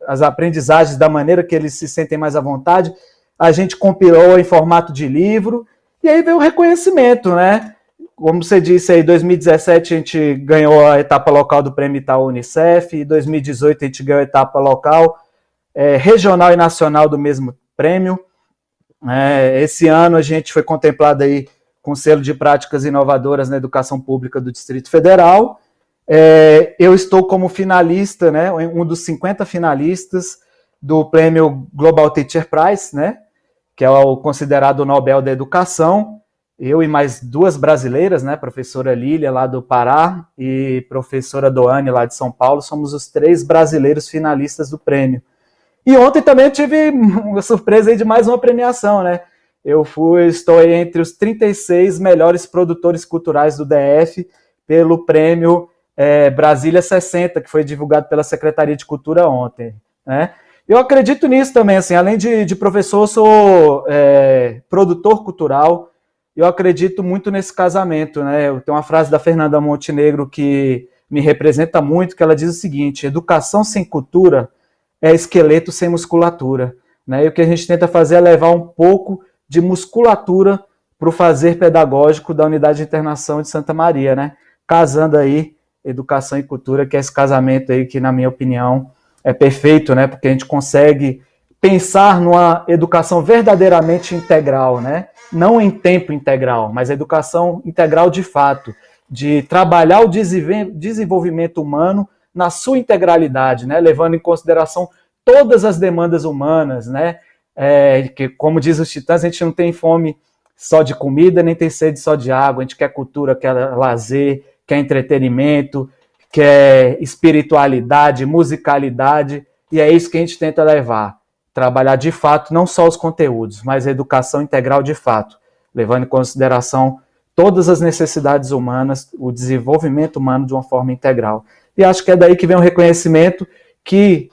[SPEAKER 1] as aprendizagens da maneira que eles se sentem mais à vontade. A gente compilou em formato de livro, e aí veio o reconhecimento, né? Como você disse aí, em 2017 a gente ganhou a etapa local do Prêmio Itaú Unicef, em 2018 a gente ganhou a etapa local, regional e nacional do mesmo prêmio. Esse ano a gente foi contemplado aí com o selo de práticas inovadoras na educação pública do Distrito Federal. Eu estou como finalista, né, um dos 50 finalistas do prêmio Global Teacher Prize, né, que é o considerado Nobel da Educação. Eu e mais 2 brasileiras, né, professora Lília, lá do Pará, e professora Doane, lá de São Paulo, somos os 3 brasileiros finalistas do prêmio. E ontem também eu tive uma surpresa aí de mais uma premiação, né? Estou aí entre os 36 melhores produtores culturais do DF pelo prêmio Brasília 60, que foi divulgado pela Secretaria de Cultura ontem, né? Eu acredito nisso também, assim, além de professor, sou produtor cultural, eu acredito muito nesse casamento, né? Eu tenho uma frase da Fernanda Montenegro que me representa muito, que ela diz o seguinte: educação sem cultura é esqueleto sem musculatura, né? E o que a gente tenta fazer é levar um pouco de musculatura para o fazer pedagógico da Unidade de Internação de Santa Maria, né? Casando aí educação e cultura, que é esse casamento aí que, na minha opinião, é perfeito, né? Porque a gente consegue pensar numa educação verdadeiramente integral, né? Não em tempo integral, mas a educação integral de fato, de trabalhar o desenvolvimento humano na sua integralidade, né? Levando em consideração todas as demandas humanas, né? Que, como diz os Titãs, a gente não tem fome só de comida, nem tem sede só de água, a gente quer cultura, quer lazer, quer entretenimento, quer espiritualidade, musicalidade, e é isso que a gente tenta levar. Trabalhar de fato, não só os conteúdos, mas a educação integral de fato, levando em consideração todas as necessidades humanas, o desenvolvimento humano de uma forma integral. E acho que é daí que vem o reconhecimento que,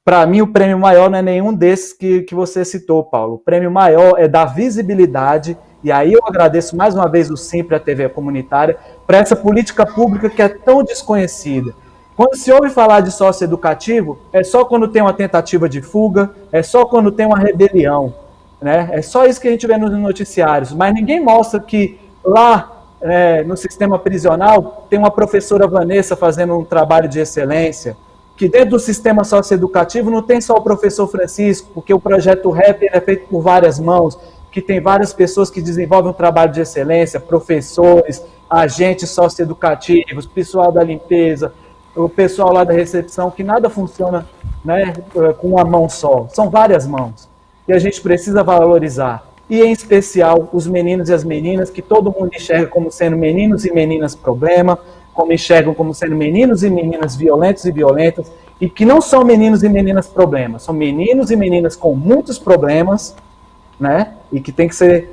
[SPEAKER 1] para mim, o prêmio maior não é nenhum desses que você citou, Paulo. O prêmio maior é dar visibilidade, e aí eu agradeço mais uma vez o Simpre, a TV comunitária, para essa política pública que é tão desconhecida. Quando se ouve falar de socioeducativo, é só quando tem uma tentativa de fuga, é só quando tem uma rebelião, né? É só isso que a gente vê nos noticiários, mas ninguém mostra que lá no sistema prisional tem uma professora Vanessa fazendo um trabalho de excelência, que dentro do sistema socioeducativo não tem só o professor Francisco, porque o projeto REP é feito por várias mãos, que tem várias pessoas que desenvolvem um trabalho de excelência, professores, agentes socioeducativos, pessoal da limpeza, o pessoal lá da recepção, que nada funciona, né, com uma mão só, são várias mãos, e a gente precisa valorizar, e em especial os meninos e as meninas, que todo mundo enxerga como sendo meninos e meninas problema, como enxergam como sendo meninos e meninas violentos e violentas, e que não são meninos e meninas problemas, são meninos e meninas com muitos problemas, né, e que tem que ser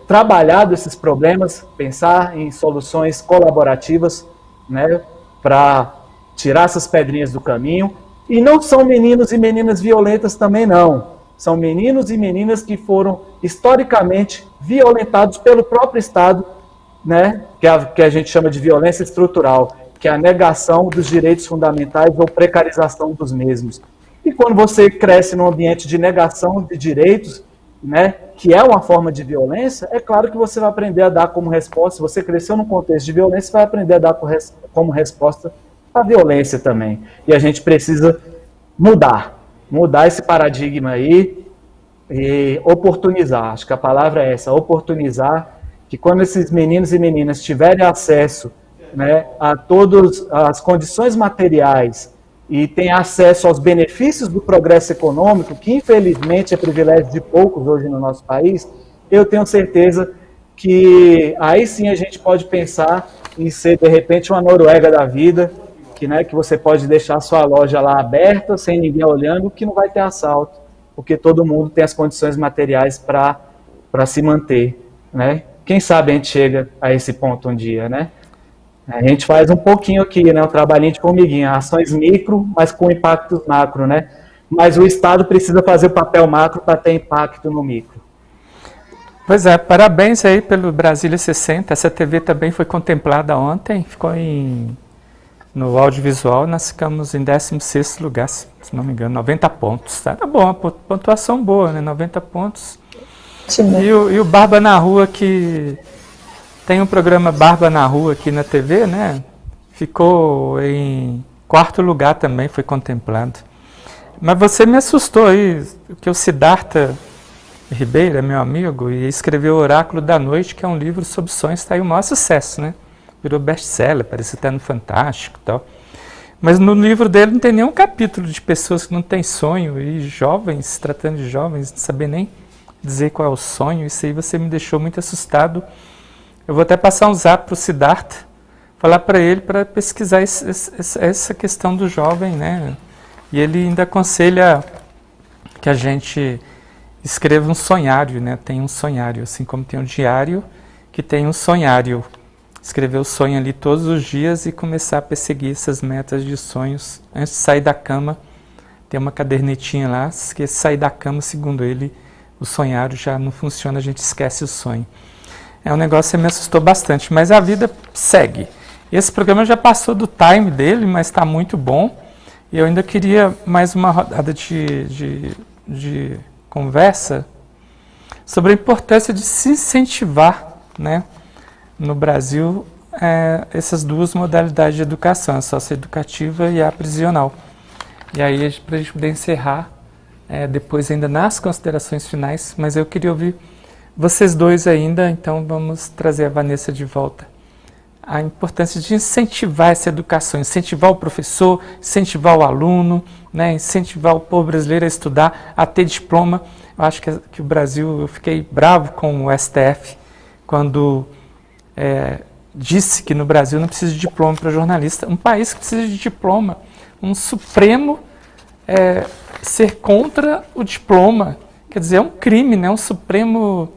[SPEAKER 1] trabalhado esses problemas, pensar em soluções colaborativas, né, para tirar essas pedrinhas do caminho E não são meninos e meninas violentas também, não. São meninos e meninas que foram historicamente violentados pelo próprio Estado, né? Que a gente chama de violência estrutural, que é a negação dos direitos fundamentais ou precarização dos mesmos. E quando você cresce num ambiente de negação de direitos, né, que é uma forma de violência, é claro que você vai aprender a dar como resposta. Se você cresceu num contexto de violência, você vai aprender a dar como resposta a violência também. E a gente precisa mudar esse paradigma aí e oportunizar. Acho que a palavra é essa, oportunizar, que quando esses meninos e meninas tiverem acesso, né, a todas as condições materiais e tem acesso aos benefícios do progresso econômico, que infelizmente é privilégio de poucos hoje no nosso país, eu tenho certeza que aí sim a gente pode pensar em ser, de repente, uma Noruega da vida, que, né, que você pode deixar a sua loja lá aberta, sem ninguém olhando, que não vai ter assalto, porque todo mundo tem as condições materiais para se manter, né? Quem sabe a gente chega a esse ponto um dia, né? A gente faz um pouquinho aqui, né, um trabalhinho de formiguinha, ações micro, mas com impactos macro, né? Mas o Estado precisa fazer o papel macro para ter impacto no micro.
[SPEAKER 2] Pois é, parabéns aí pelo Brasília 60. Essa TV também foi contemplada ontem, ficou no audiovisual, nós ficamos em 16º lugar, se não me engano, 90 pontos. Tá bom, pontuação boa, né? 90 pontos. E o Barba na Rua, que tem um programa Barba na Rua aqui na TV, né? Ficou em 4º lugar também, foi contemplado. Mas você me assustou aí, porque o Siddhartha Ribeiro é meu amigo e escreveu O Oráculo da Noite, que é um livro sobre sonhos, está aí o maior sucesso, né? Virou best-seller, parece até no Fantástico e tal. Mas no livro dele não tem nenhum capítulo de pessoas que não têm sonho, e jovens, se tratando de jovens, não saber nem dizer qual é o sonho. Isso aí você me deixou muito assustado. Eu vou até passar um zap para o Siddhartha, falar para ele para pesquisar essa questão do jovem, né? E ele ainda aconselha que a gente escreva um sonhário, né? Tem um sonhário, assim como tem um diário, que tem um sonhário. Escrever o sonho ali todos os dias e começar a perseguir essas metas de sonhos. Antes de sair da cama, tem uma cadernetinha lá, que sair da cama, segundo ele, o sonhário já não funciona, a gente esquece o sonho. É um negócio que me assustou bastante, mas a vida segue. Esse programa já passou do time dele, mas está muito bom. E eu ainda queria mais uma rodada de conversa sobre a importância de se incentivar, né, no Brasil, essas duas modalidades de educação, a socioeducativa e a prisional. E aí, para a gente poder encerrar, depois ainda nas considerações finais, mas eu queria ouvir vocês dois ainda, então vamos trazer a Vanessa de volta. A importância de incentivar essa educação, incentivar o professor, incentivar o aluno, né, incentivar o povo brasileiro a estudar, a ter diploma. Eu acho que o Brasil, eu fiquei bravo com o STF quando disse que no Brasil não precisa de diploma para jornalista. Um país que precisa de diploma, um Supremo ser contra o diploma, quer dizer, é um crime, né? Um Supremo,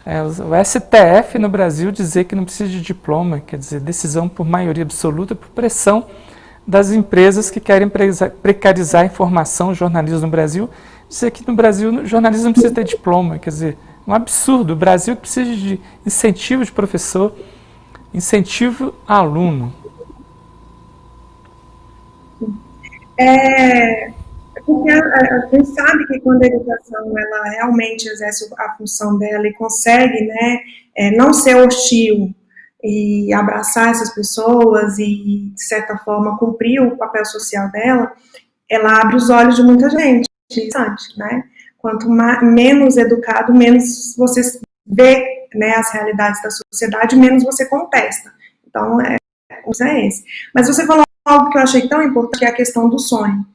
[SPEAKER 2] o STF no Brasil dizer que não precisa de diploma, quer dizer, decisão por maioria absoluta, por pressão das empresas que querem precarizar a informação, o jornalismo no Brasil, dizer que no Brasil o jornalismo não precisa ter diploma, quer dizer, um absurdo. O Brasil precisa de incentivo de professor, incentivo a aluno.
[SPEAKER 3] Porque a gente sabe que quando a educação ela realmente exerce a função dela e consegue, né, não ser hostil e abraçar essas pessoas e, de certa forma, cumprir o papel social dela, ela abre os olhos de muita gente, né? Quanto menos educado, menos você vê, né, as realidades da sociedade, menos você contesta. Então, isso é esse. Mas você falou algo que eu achei tão importante, que é a questão do sonho.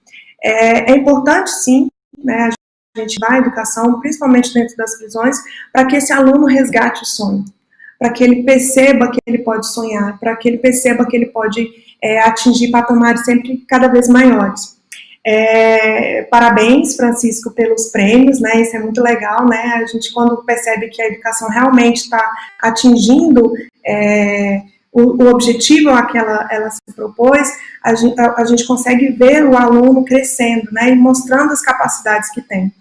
[SPEAKER 3] É importante, sim, né, a gente vai à educação, principalmente dentro das prisões, para que esse aluno resgate o sonho, para que ele perceba que ele pode sonhar, para que ele perceba que ele pode atingir patamares sempre cada vez maiores. Parabéns, Francisco, pelos prêmios, né? Isso é muito legal, né? A gente, quando percebe que a educação realmente está atingindo o objetivo a que ela se propôs, a gente consegue ver o aluno crescendo, né, e mostrando as capacidades que tem.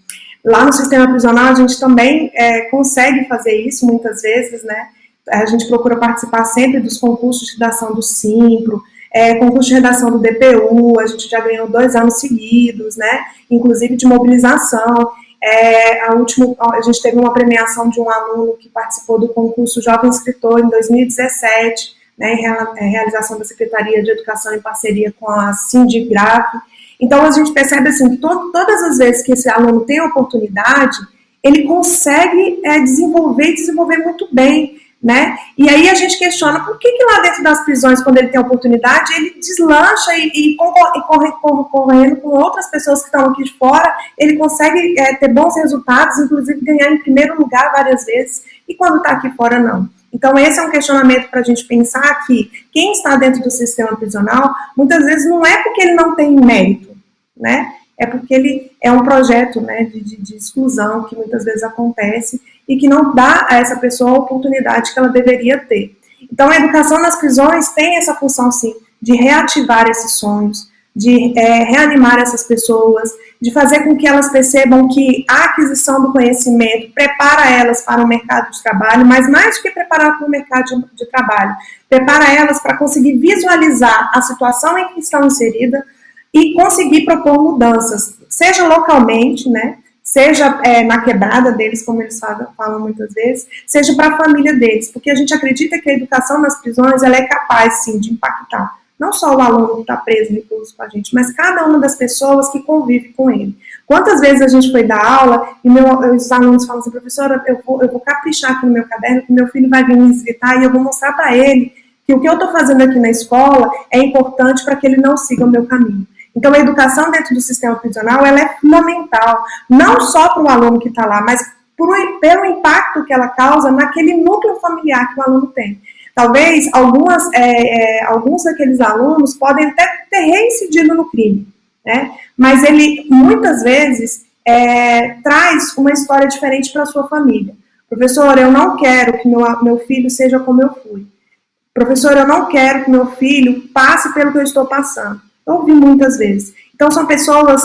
[SPEAKER 3] Lá no sistema prisional, a gente também consegue fazer isso muitas vezes, né, a gente procura participar sempre dos concursos de redação do Simpro, concurso de redação do DPU, a gente já ganhou 2 anos seguidos, né, inclusive de mobilização. A gente teve uma premiação de um aluno que participou do concurso Jovem Escritor em 2017, né, em realização da Secretaria de Educação em parceria com a Sindigraf. Então, a gente percebe assim, que todas as vezes que esse aluno tem oportunidade, ele consegue desenvolver muito bem, né? E aí a gente questiona por que lá dentro das prisões, quando ele tem oportunidade, ele deslancha e concorrendo com outras pessoas que estão aqui de fora, ele consegue ter bons resultados, inclusive ganhar em primeiro lugar várias vezes, e quando está aqui fora, não. Então, esse é um questionamento para a gente pensar que quem está dentro do sistema prisional, muitas vezes não é porque ele não tem mérito, né? É porque ele é um projeto, né, de exclusão que muitas vezes acontece e que não dá a essa pessoa a oportunidade que ela deveria ter. Então, a educação nas prisões tem essa função, sim, de reativar esses sonhos, de reanimar essas pessoas, de fazer com que elas percebam que a aquisição do conhecimento prepara elas para o mercado de trabalho, mas mais do que preparar para o mercado de trabalho, prepara elas para conseguir visualizar a situação em que estão inseridas e conseguir propor mudanças, seja localmente, né, seja na quebrada deles, como eles falam muitas vezes, seja para a família deles, porque a gente acredita que a educação nas prisões ela é capaz, sim, de impactar não só o aluno que está preso em recluso com a gente, mas cada uma das pessoas que convive com ele. Quantas vezes a gente foi dar aula e os alunos falam assim, professora, eu vou caprichar aqui no meu caderno, que meu filho vai vir me visitar e eu vou mostrar para ele que o que eu estou fazendo aqui na escola é importante para que ele não siga o meu caminho. Então, a educação dentro do sistema prisional, ela é fundamental, não só para o aluno que está lá, mas pelo impacto que ela causa naquele núcleo familiar que o aluno tem. Talvez alguns daqueles alunos podem até ter reincidido no crime, né? Mas ele, muitas vezes, traz uma história diferente para a sua família. Professor, eu não quero que meu filho seja como eu fui. Professor, eu não quero que meu filho passe pelo que eu estou passando. Eu ouvi muitas vezes. Então, são pessoas,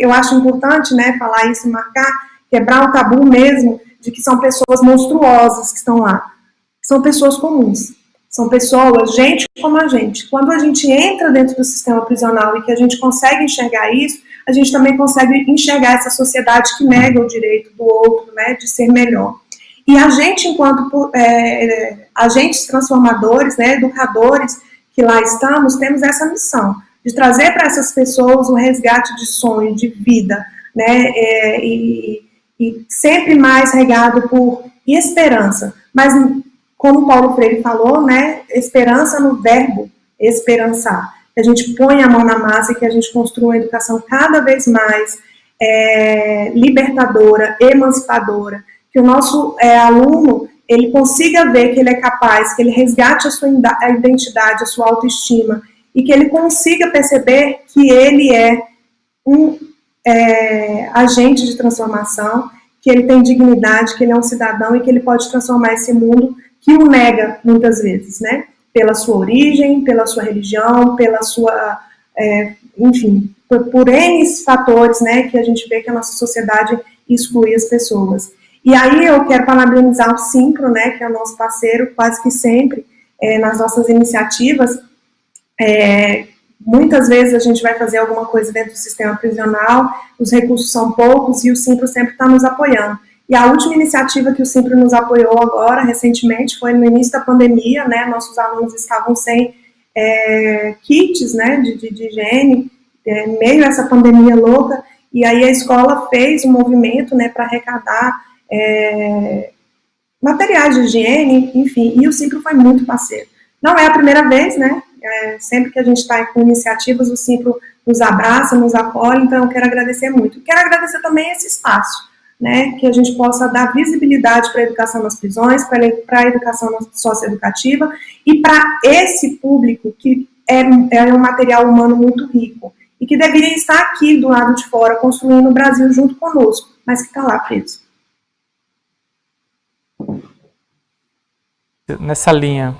[SPEAKER 3] eu acho importante, né, falar isso, marcar, quebrar o tabu mesmo, de que são pessoas monstruosas que estão lá. São pessoas comuns. São pessoas, gente como a gente. Quando a gente entra dentro do sistema prisional e que a gente consegue enxergar isso, a gente também consegue enxergar essa sociedade que nega o direito do outro, né, de ser melhor. E a gente, enquanto agentes transformadores, né, educadores que lá estamos, temos essa missão de trazer para essas pessoas um resgate de sonho, de vida, né, e sempre mais regado por esperança. Mas, como Paulo Freire falou, né, esperança no verbo esperançar. Que a gente põe a mão na massa e que a gente construa uma educação cada vez mais libertadora, emancipadora, que o nosso aluno ele consiga ver que ele é capaz, que ele resgate a sua identidade, a sua autoestima, e que ele consiga perceber que ele é um agente de transformação, que ele tem dignidade, que ele é um cidadão e que ele pode transformar esse mundo que o nega muitas vezes, né? Pela sua origem, pela sua religião, pela sua, enfim, por N fatores, né, que a gente vê que a nossa sociedade exclui as pessoas. E aí eu quero parabenizar o Simpro, né, que é o nosso parceiro quase que sempre nas nossas iniciativas. Muitas vezes a gente vai fazer alguma coisa dentro do sistema prisional, os recursos são poucos e o Simpro sempre está nos apoiando. E a última iniciativa que o Simpro nos apoiou agora, recentemente, foi no início da pandemia, né, nossos alunos estavam sem kits, né, de higiene, meio a essa pandemia louca, e aí a escola fez um movimento, né, para arrecadar materiais de higiene, enfim, e o Simpro foi muito parceiro. Não é a primeira vez, né, sempre que a gente está com iniciativas, o Simpro nos abraça, nos acolhe, então eu quero agradecer muito. Quero agradecer também esse espaço, né, que a gente possa dar visibilidade para a educação nas prisões, para a educação socioeducativa e para esse público que é um material humano muito rico e que deveria estar aqui do lado de fora, construindo o Brasil junto conosco, mas que está lá preso.
[SPEAKER 2] Nessa linha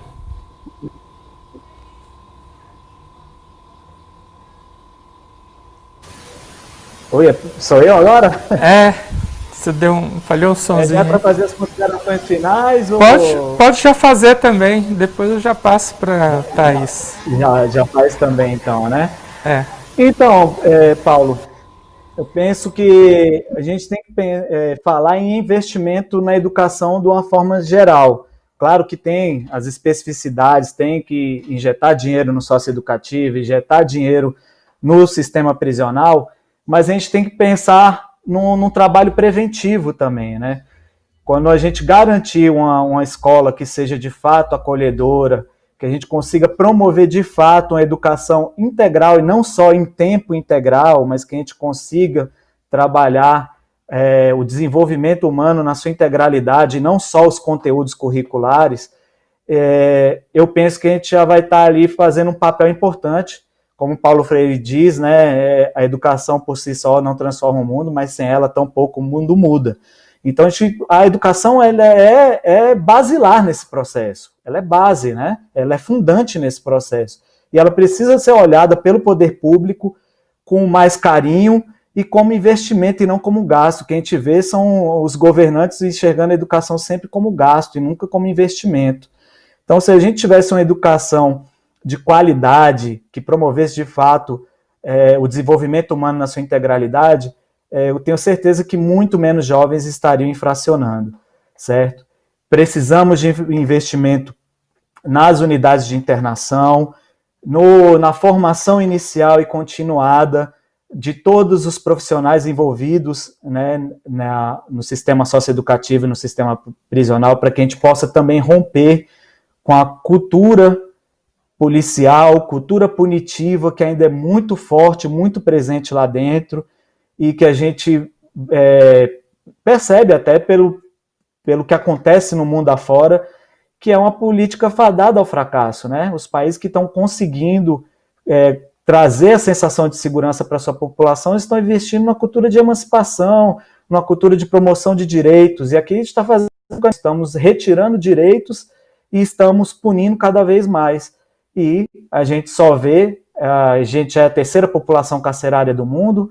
[SPEAKER 1] Oi, sou eu agora?
[SPEAKER 2] Você falhou o somzinho.
[SPEAKER 1] É para fazer as considerações finais?
[SPEAKER 2] Pode já fazer também, depois eu já passo para Thaís.
[SPEAKER 1] Já faz também, então, né?
[SPEAKER 2] Então,
[SPEAKER 1] Paulo, eu penso que a gente tem que falar em investimento na educação de uma forma geral. Claro que tem as especificidades, tem que injetar dinheiro no socioeducativo, injetar dinheiro no sistema prisional, mas a gente tem que pensar num trabalho preventivo também, né? Quando a gente garantir uma escola que seja de fato acolhedora, que a gente consiga promover de fato uma educação integral e não só em tempo integral, mas que a gente consiga trabalhar o desenvolvimento humano na sua integralidade, não só os conteúdos curriculares, eu penso que a gente já vai estar ali fazendo um papel importante. Como Paulo Freire diz, né, a educação por si só não transforma o mundo, mas sem ela tampouco o mundo muda. Então a educação ela é basilar nesse processo, ela é base, né? Ela é fundante nesse processo. E ela precisa ser olhada pelo poder público com mais carinho e como investimento e não como gasto. O que a gente vê são os governantes enxergando a educação sempre como gasto e nunca como investimento. Então, se a gente tivesse uma educação de qualidade, que promovesse de fato o desenvolvimento humano na sua integralidade, eu tenho certeza que muito menos jovens estariam infracionando, certo? Precisamos de investimento nas unidades de internação, na formação inicial e continuada de todos os profissionais envolvidos, né, no sistema socioeducativo e no sistema prisional, para que a gente possa também romper com a cultura policial, cultura punitiva, que ainda é muito forte, muito presente lá dentro, e que a gente percebe até pelo que acontece no mundo afora, que é uma política fadada ao fracasso, né? Os países que estão conseguindo trazer a sensação de segurança para a sua população estão investindo numa cultura de emancipação, numa cultura de promoção de direitos, e aqui a gente está fazendo, estamos retirando direitos e estamos punindo cada vez mais. E a gente só vê, a gente é a terceira população carcerária do mundo,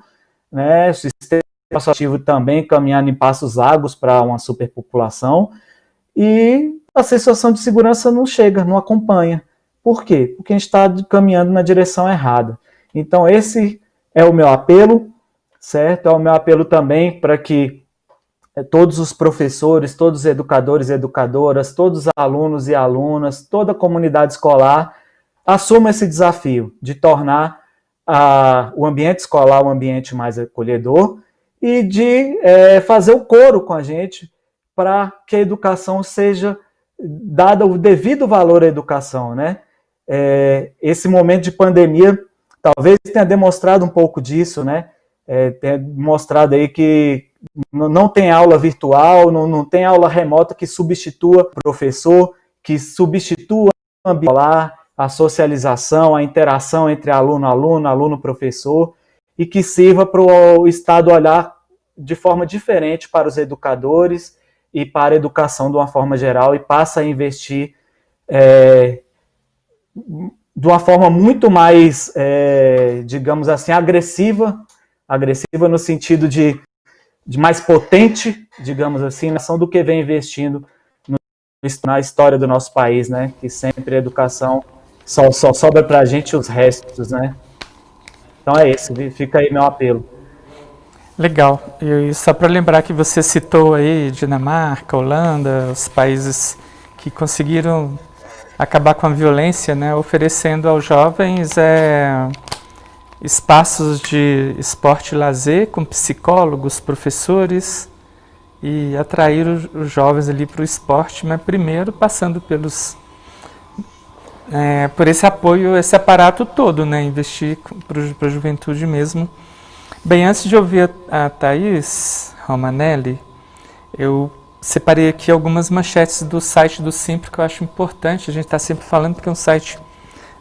[SPEAKER 1] né? O sistema ativo também caminhando em passos largos para uma superpopulação, e a sensação de segurança não chega, não acompanha. Por quê? Porque a gente está caminhando na direção errada. Então esse é o meu apelo, certo? É o meu apelo também para que todos os professores, todos os educadores e educadoras, todos os alunos e alunas, toda a comunidade escolar assumam esse desafio de tornar o ambiente escolar um ambiente mais acolhedor e de fazer o coro com a gente para que a educação seja dada o devido valor à educação, né? Esse momento de pandemia talvez tenha demonstrado um pouco disso, né? Tenha mostrado aí que não tem aula virtual, não tem aula remota que substitua o professor, que substitua o ambiente escolar, a socialização, a interação entre aluno-aluno, aluno-professor, e que sirva para o Estado olhar de forma diferente para os educadores e para a educação de uma forma geral, e passa a investir de uma forma muito mais, digamos assim, agressiva no sentido de mais potente, digamos assim, do que vem investindo na história do nosso país, né? Que sempre a educação só sobra para a gente os restos, né? Então é esse, fica aí meu apelo.
[SPEAKER 2] Legal. E só para lembrar que você citou aí Dinamarca, Holanda, os países que conseguiram acabar com a violência, né? Oferecendo aos jovens espaços de esporte e lazer com psicólogos, professores, e atrair os jovens ali para o esporte, mas primeiro passando por esse apoio, esse aparato todo, né? Investir para a juventude mesmo. Bem, antes de ouvir a Thaís Romanelli, eu separei aqui algumas manchetes do site do Simpre que eu acho importante, a gente está sempre falando porque é um site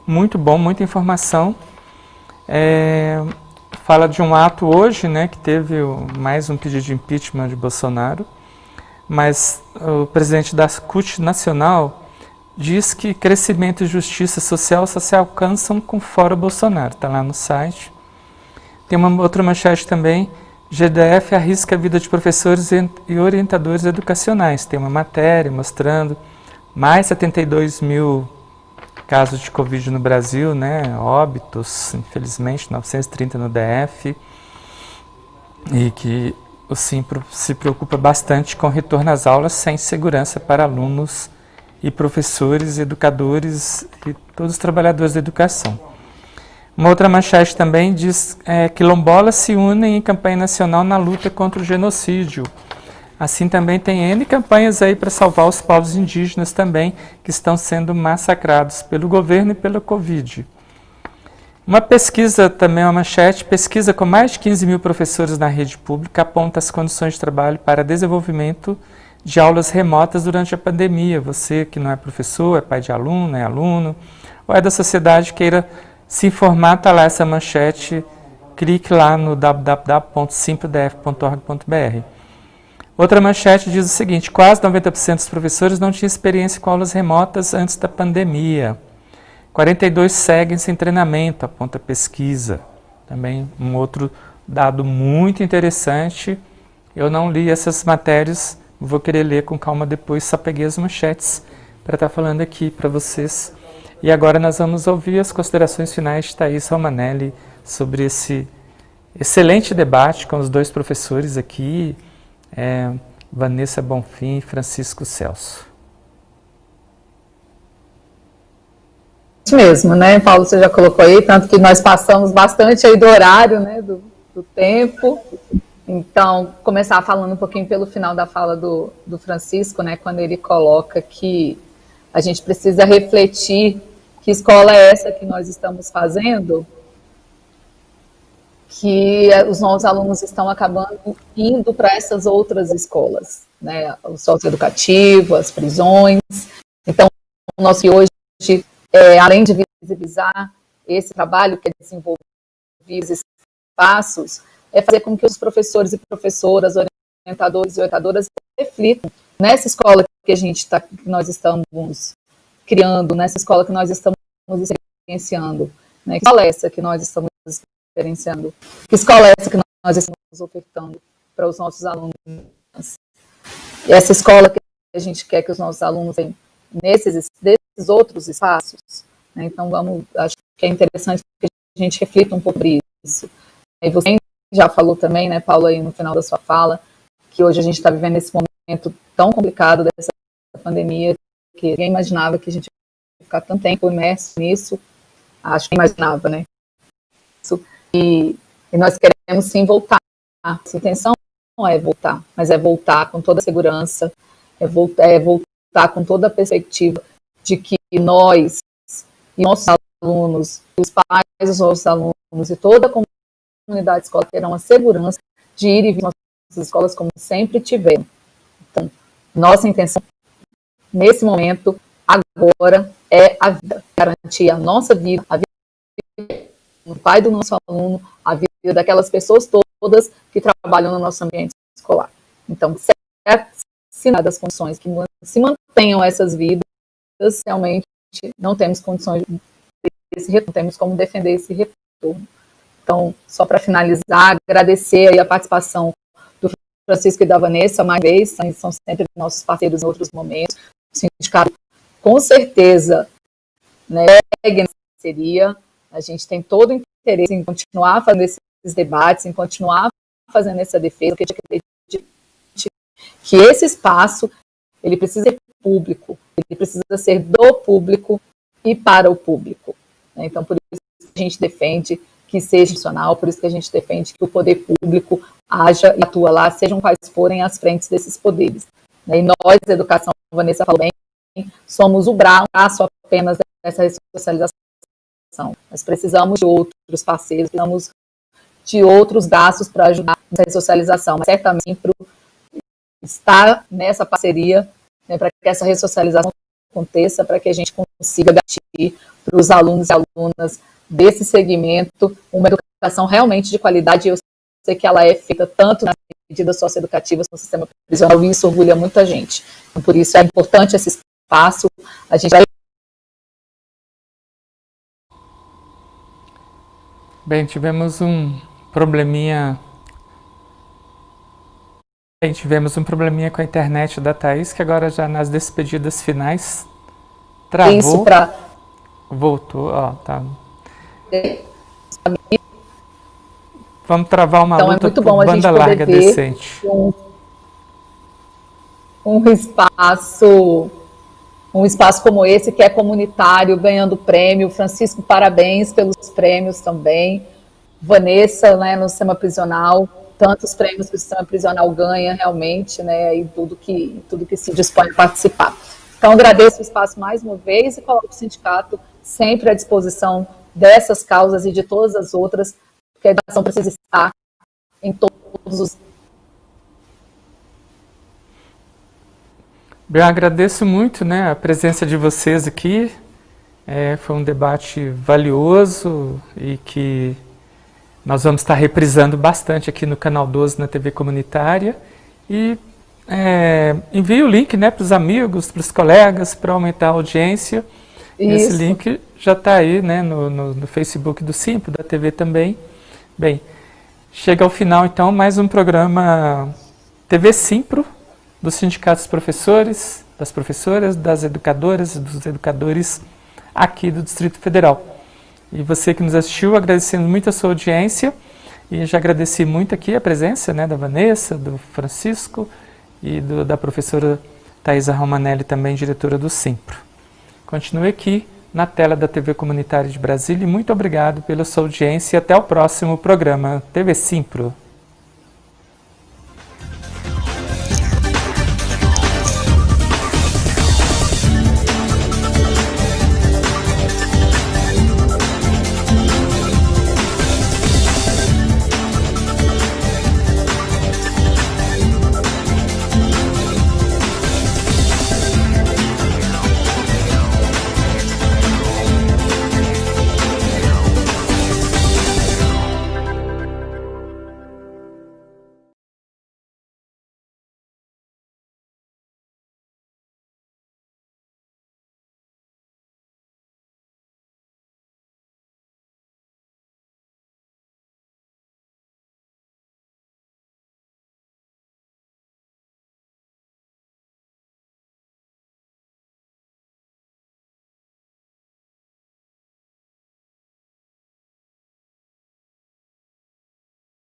[SPEAKER 2] muito bom, muita informação. Fala de um ato hoje, né, que teve mais um pedido de impeachment de Bolsonaro, mas o presidente da CUT Nacional diz que crescimento e justiça social só se alcançam com fora Bolsonaro. Está lá no site. Tem uma outra manchete também. GDF arrisca a vida de professores e orientadores educacionais. Tem uma matéria mostrando mais 72 mil casos de Covid no Brasil, né? Óbitos, infelizmente, 930 no DF. E que o Simpro se preocupa bastante com o retorno às aulas sem segurança para alunos e professores, educadores e todos os trabalhadores da educação. Uma outra manchete também diz que quilombolas se unem em campanha nacional na luta contra o genocídio. Assim também tem N campanhas aí para salvar os povos indígenas também, que estão sendo massacrados pelo governo e pela Covid. Uma pesquisa, também uma manchete, pesquisa com mais de 15 mil professores na rede pública aponta as condições de trabalho para desenvolvimento de aulas remotas durante a pandemia. Você que não é professor, é pai de aluno, é aluno, ou é da sociedade, queira se informar, está lá essa manchete, clique lá no www.simprodf.org.br. Outra manchete diz o seguinte: quase 90% dos professores não tinham experiência com aulas remotas antes da pandemia. 42 seguem sem treinamento, aponta a pesquisa. Também um outro dado muito interessante. Eu não li essas matérias, vou querer ler com calma depois, só peguei as manchetes para estar falando aqui para vocês. E agora nós vamos ouvir as considerações finais de Thaís Romanelli sobre esse excelente debate com os dois professores aqui, Vanessa Bonfim e Francisco Celso.
[SPEAKER 4] Isso mesmo, né, Paulo, você já colocou aí, tanto que nós passamos bastante aí do horário, né, do tempo. Então, começar falando um pouquinho pelo final da fala do Francisco, né, quando ele coloca que a gente precisa refletir que escola é essa que nós estamos fazendo, que os nossos alunos estão acabando indo para essas outras escolas, né, o socioeducativo, as prisões. Então, o nosso hoje, além de visibilizar esse trabalho que é desenvolvido nesses espaços, é fazer com que os professores e professoras, orientadores e orientadoras reflitam nessa escola que nós estamos criando, nessa escola que nós estamos experienciando, né? Que escola é essa que nós estamos experienciando? Que escola é essa que nós estamos ofertando para os nossos alunos? E essa escola que a gente quer que os nossos alunos tenham desses outros espaços, né? Então acho que é interessante que a gente reflita um pouco sobre isso. E você já falou também, né, Paulo, aí no final da sua fala, que hoje a gente está vivendo esse momento tão complicado dessa pandemia, que ninguém imaginava que a gente ia ficar tanto tempo imerso nisso. Acho que imaginava, né? E nós queremos sim voltar. A intenção não é voltar, mas é voltar com toda a segurança, é voltar com toda a perspectiva de que nós e nossos alunos, os pais dos nossos alunos e toda a comunidade escolar terão a segurança de ir e vir às nossas escolas como sempre tiveram. Então, nossa intenção nesse momento, agora, é a vida, garantir a nossa vida, a vida do pai do nosso aluno, a vida daquelas pessoas todas que trabalham no nosso ambiente escolar. Então, se nada das condições que se mantenham essas vidas, realmente não temos condições desse retorno, temos como defender esse retorno. Então, só para finalizar, agradecer aí a participação do Francisco e da Vanessa, mais uma vez, são sempre nossos parceiros em outros momentos. O sindicato, com certeza, né, seria, a gente tem todo o interesse em continuar fazendo esses debates, em continuar fazendo essa defesa, porque a gente acredita que esse espaço, ele precisa ser público, ele precisa ser do público e para o público. Então, por isso que a gente defende que seja institucional, por isso que a gente defende que o poder público haja e atua lá, sejam quais forem as frentes desses poderes. E nós, da educação, a Vanessa falou bem, somos o braço apenas dessa ressocialização. Nós precisamos de outros parceiros, precisamos de outros gastos para ajudar nessa ressocialização, mas certamente estar nessa parceria, né, para que essa ressocialização aconteça, para que a gente consiga garantir para os alunos e alunas desse segmento uma educação realmente de qualidade. Eu sei que ela é feita tanto nas medidas socioeducativas no sistema prisional, e isso orgulha muita gente. Então, por isso é importante esse espaço. A gente vai...
[SPEAKER 2] Bem, tivemos um probleminha com a internet da Thaís, que agora já nas despedidas finais travou.
[SPEAKER 4] Isso para...
[SPEAKER 2] Voltou, ó, tá. Vamos travar uma
[SPEAKER 4] então,
[SPEAKER 2] luta
[SPEAKER 4] é muito
[SPEAKER 2] por
[SPEAKER 4] bom a gente
[SPEAKER 2] banda
[SPEAKER 4] poder
[SPEAKER 2] larga
[SPEAKER 4] ver
[SPEAKER 2] decente.
[SPEAKER 4] Um espaço como esse, que é comunitário, ganhando prêmio. Francisco, parabéns pelos prêmios também. Vanessa, né, no sistema prisional, tantos prêmios que o sistema prisional ganha realmente, né, e tudo que se dispõe a participar. Então, agradeço o espaço mais uma vez e coloco o sindicato sempre à disposição dessas causas e de todas as outras, porque a educação precisa estar em todos os...
[SPEAKER 2] Bem, eu agradeço muito, né, a presença de vocês aqui. Foi um debate valioso e que nós vamos estar reprisando bastante aqui no Canal 12, na TV Comunitária. E envie o link, né, para os amigos, para os colegas, para aumentar a audiência. Esse link já está aí, né, no Facebook do Simpro, da TV também. Bem, chega ao final, então, mais um programa TV Simpro, do Sindicato dos Professores, das professoras, das educadoras e dos educadores aqui do Distrito Federal. E você que nos assistiu, agradecendo muito a sua audiência, e já agradeci muito aqui a presença, né, da Vanessa, do Francisco e da professora Thaisa Romanelli, também diretora do Simpro. Continue aqui na tela da TV Comunitária de Brasília e muito obrigado pela sua audiência e até o próximo programa TV Simpro.